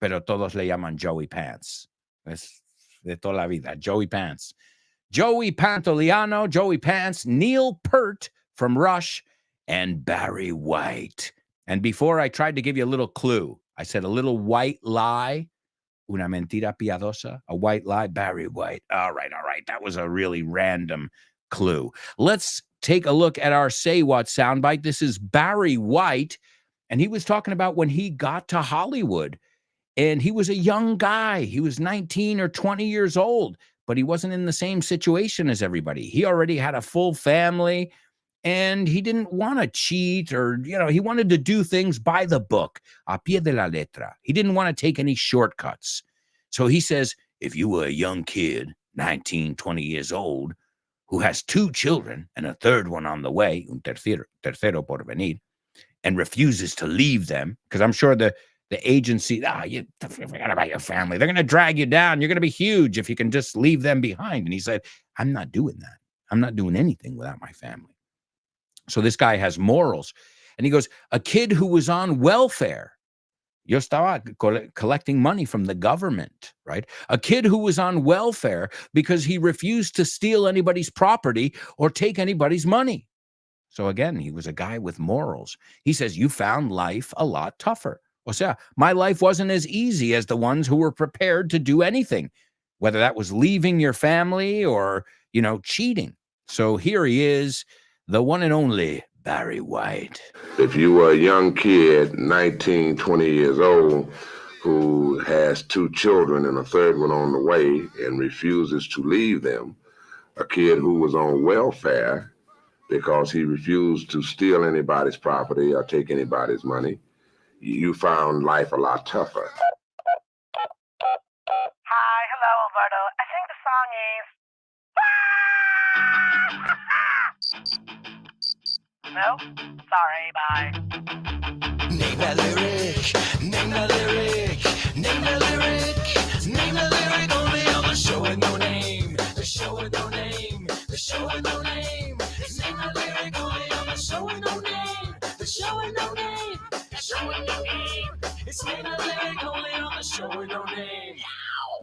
pero todos le llaman Joey Pants. Es de toda la vida, Joey Pants. Joey Pantoliano, Joey Pants, Neil Peart from Rush, and Barry White. And before I tried to give you a little clue, I said a little white lie. Una mentira piadosa, a white lie, Barry White. All right. That was a really random clue. Let's take a look at our Say What soundbite. This is Barry White, and he was talking about when he got to Hollywood. And he was a young guy. He was 19 or 20 years old, but he wasn't in the same situation as everybody. He already had a full family, and he didn't want to cheat or, he wanted to do things by the book, a pie de la letra. He didn't want to take any shortcuts. So he says, if you were a young kid, 19, 20 years old, who has 2 children and a third one on the way, un tercero por venir, and refuses to leave them, because I'm sure the agency, you forgot about your family. They're going to drag you down. You're going to be huge if you can just leave them behind. And he said, I'm not doing that. I'm not doing anything without my family. So this guy has morals. And he goes, a kid who was on welfare, yo estaba collecting money from the government, right? A kid who was on welfare because he refused to steal anybody's property or take anybody's money. So again, he was a guy with morals. He says, you found life a lot tougher. O sea, my life wasn't as easy as the ones who were prepared to do anything, whether that was leaving your family or, cheating. So here he is, the one and only Barry White. If you were a young kid, 19, 20 years old, who has 2 children and a third one on the way and refuses to leave them, a kid who was on welfare because he refused to steal anybody's property or take anybody's money, you found life a lot tougher. Hi, hello, Alberto. I think the song is... No? Sorry, bye. Name that lyric, name that lyric, name that lyric, name that lyric only on the show with no name, the show with no name, the show with no name. Name that lyric only on the show with no name, the show with no name, the show with no name. It's name that lyric only on the show with no name.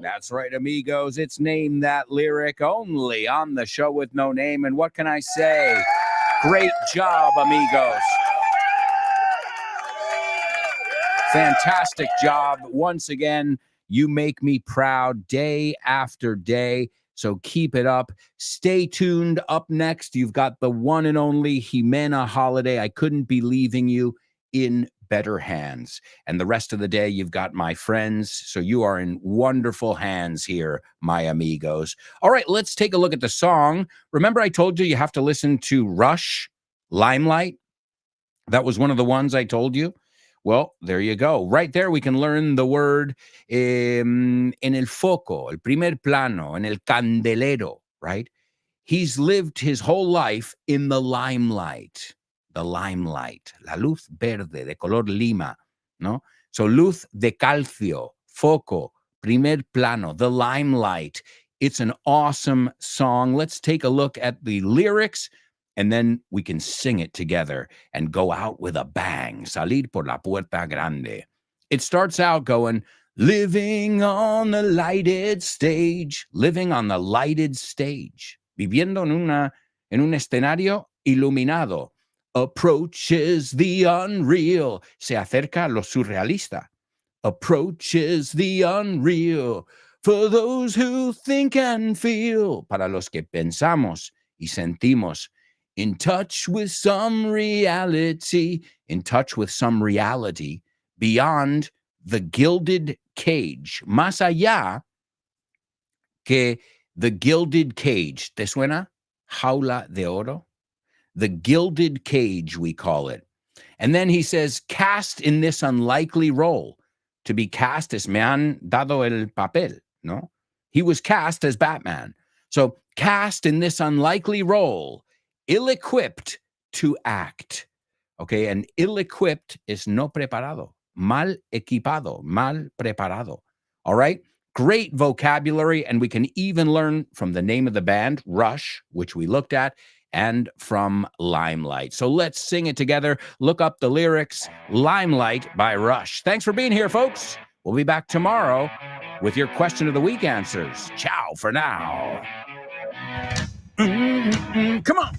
That's right, amigos. It's Name That Lyric only on the show with no name. And what can I say? Great job, amigos. Fantastic job. Once again, you make me proud day after day. So keep it up. Stay tuned. Up next, you've got the one and only Jimena Holiday. I couldn't be leaving you in better hands. And the rest of the day, you've got my friends. So you are in wonderful hands here, my amigos. All right, let's take a look at the song. Remember I told you have to listen to Rush, Limelight? That was one of the ones I told you. Well, there you go. Right there, we can learn the word en el foco, el primer plano, en el candelero, right? He's lived his whole life in the limelight. The limelight, la luz verde de color lima, ¿no? So luz de calcio, foco, primer plano, the limelight. It's an awesome song. Let's take a look at the lyrics, and then we can sing it together and go out with a bang. Salir por la puerta grande. It starts out going, living on the lighted stage, living on the lighted stage, viviendo en un escenario iluminado. approaches the unreal. Se acerca a lo surrealista. Approaches the unreal. For those who think and feel. Para los que pensamos y sentimos. In touch with some reality. In touch with some reality. Beyond the gilded cage. Más allá que the gilded cage. ¿Te suena? Jaula de oro. The gilded cage, we call it. And then he says, cast in this unlikely role. To be cast as me han dado el papel, no? He was cast as Batman. So cast in this unlikely role, ill-equipped to act. Okay, and ill-equipped is no preparado. Mal equipado, mal preparado. All right? Great vocabulary, and we can even learn from the name of the band, Rush, which we looked at, and from Limelight. So let's sing it together. Look up the lyrics, Limelight by Rush. Thanks for being here, folks. We'll be back tomorrow with your question of the week answers. Ciao for now. Come on.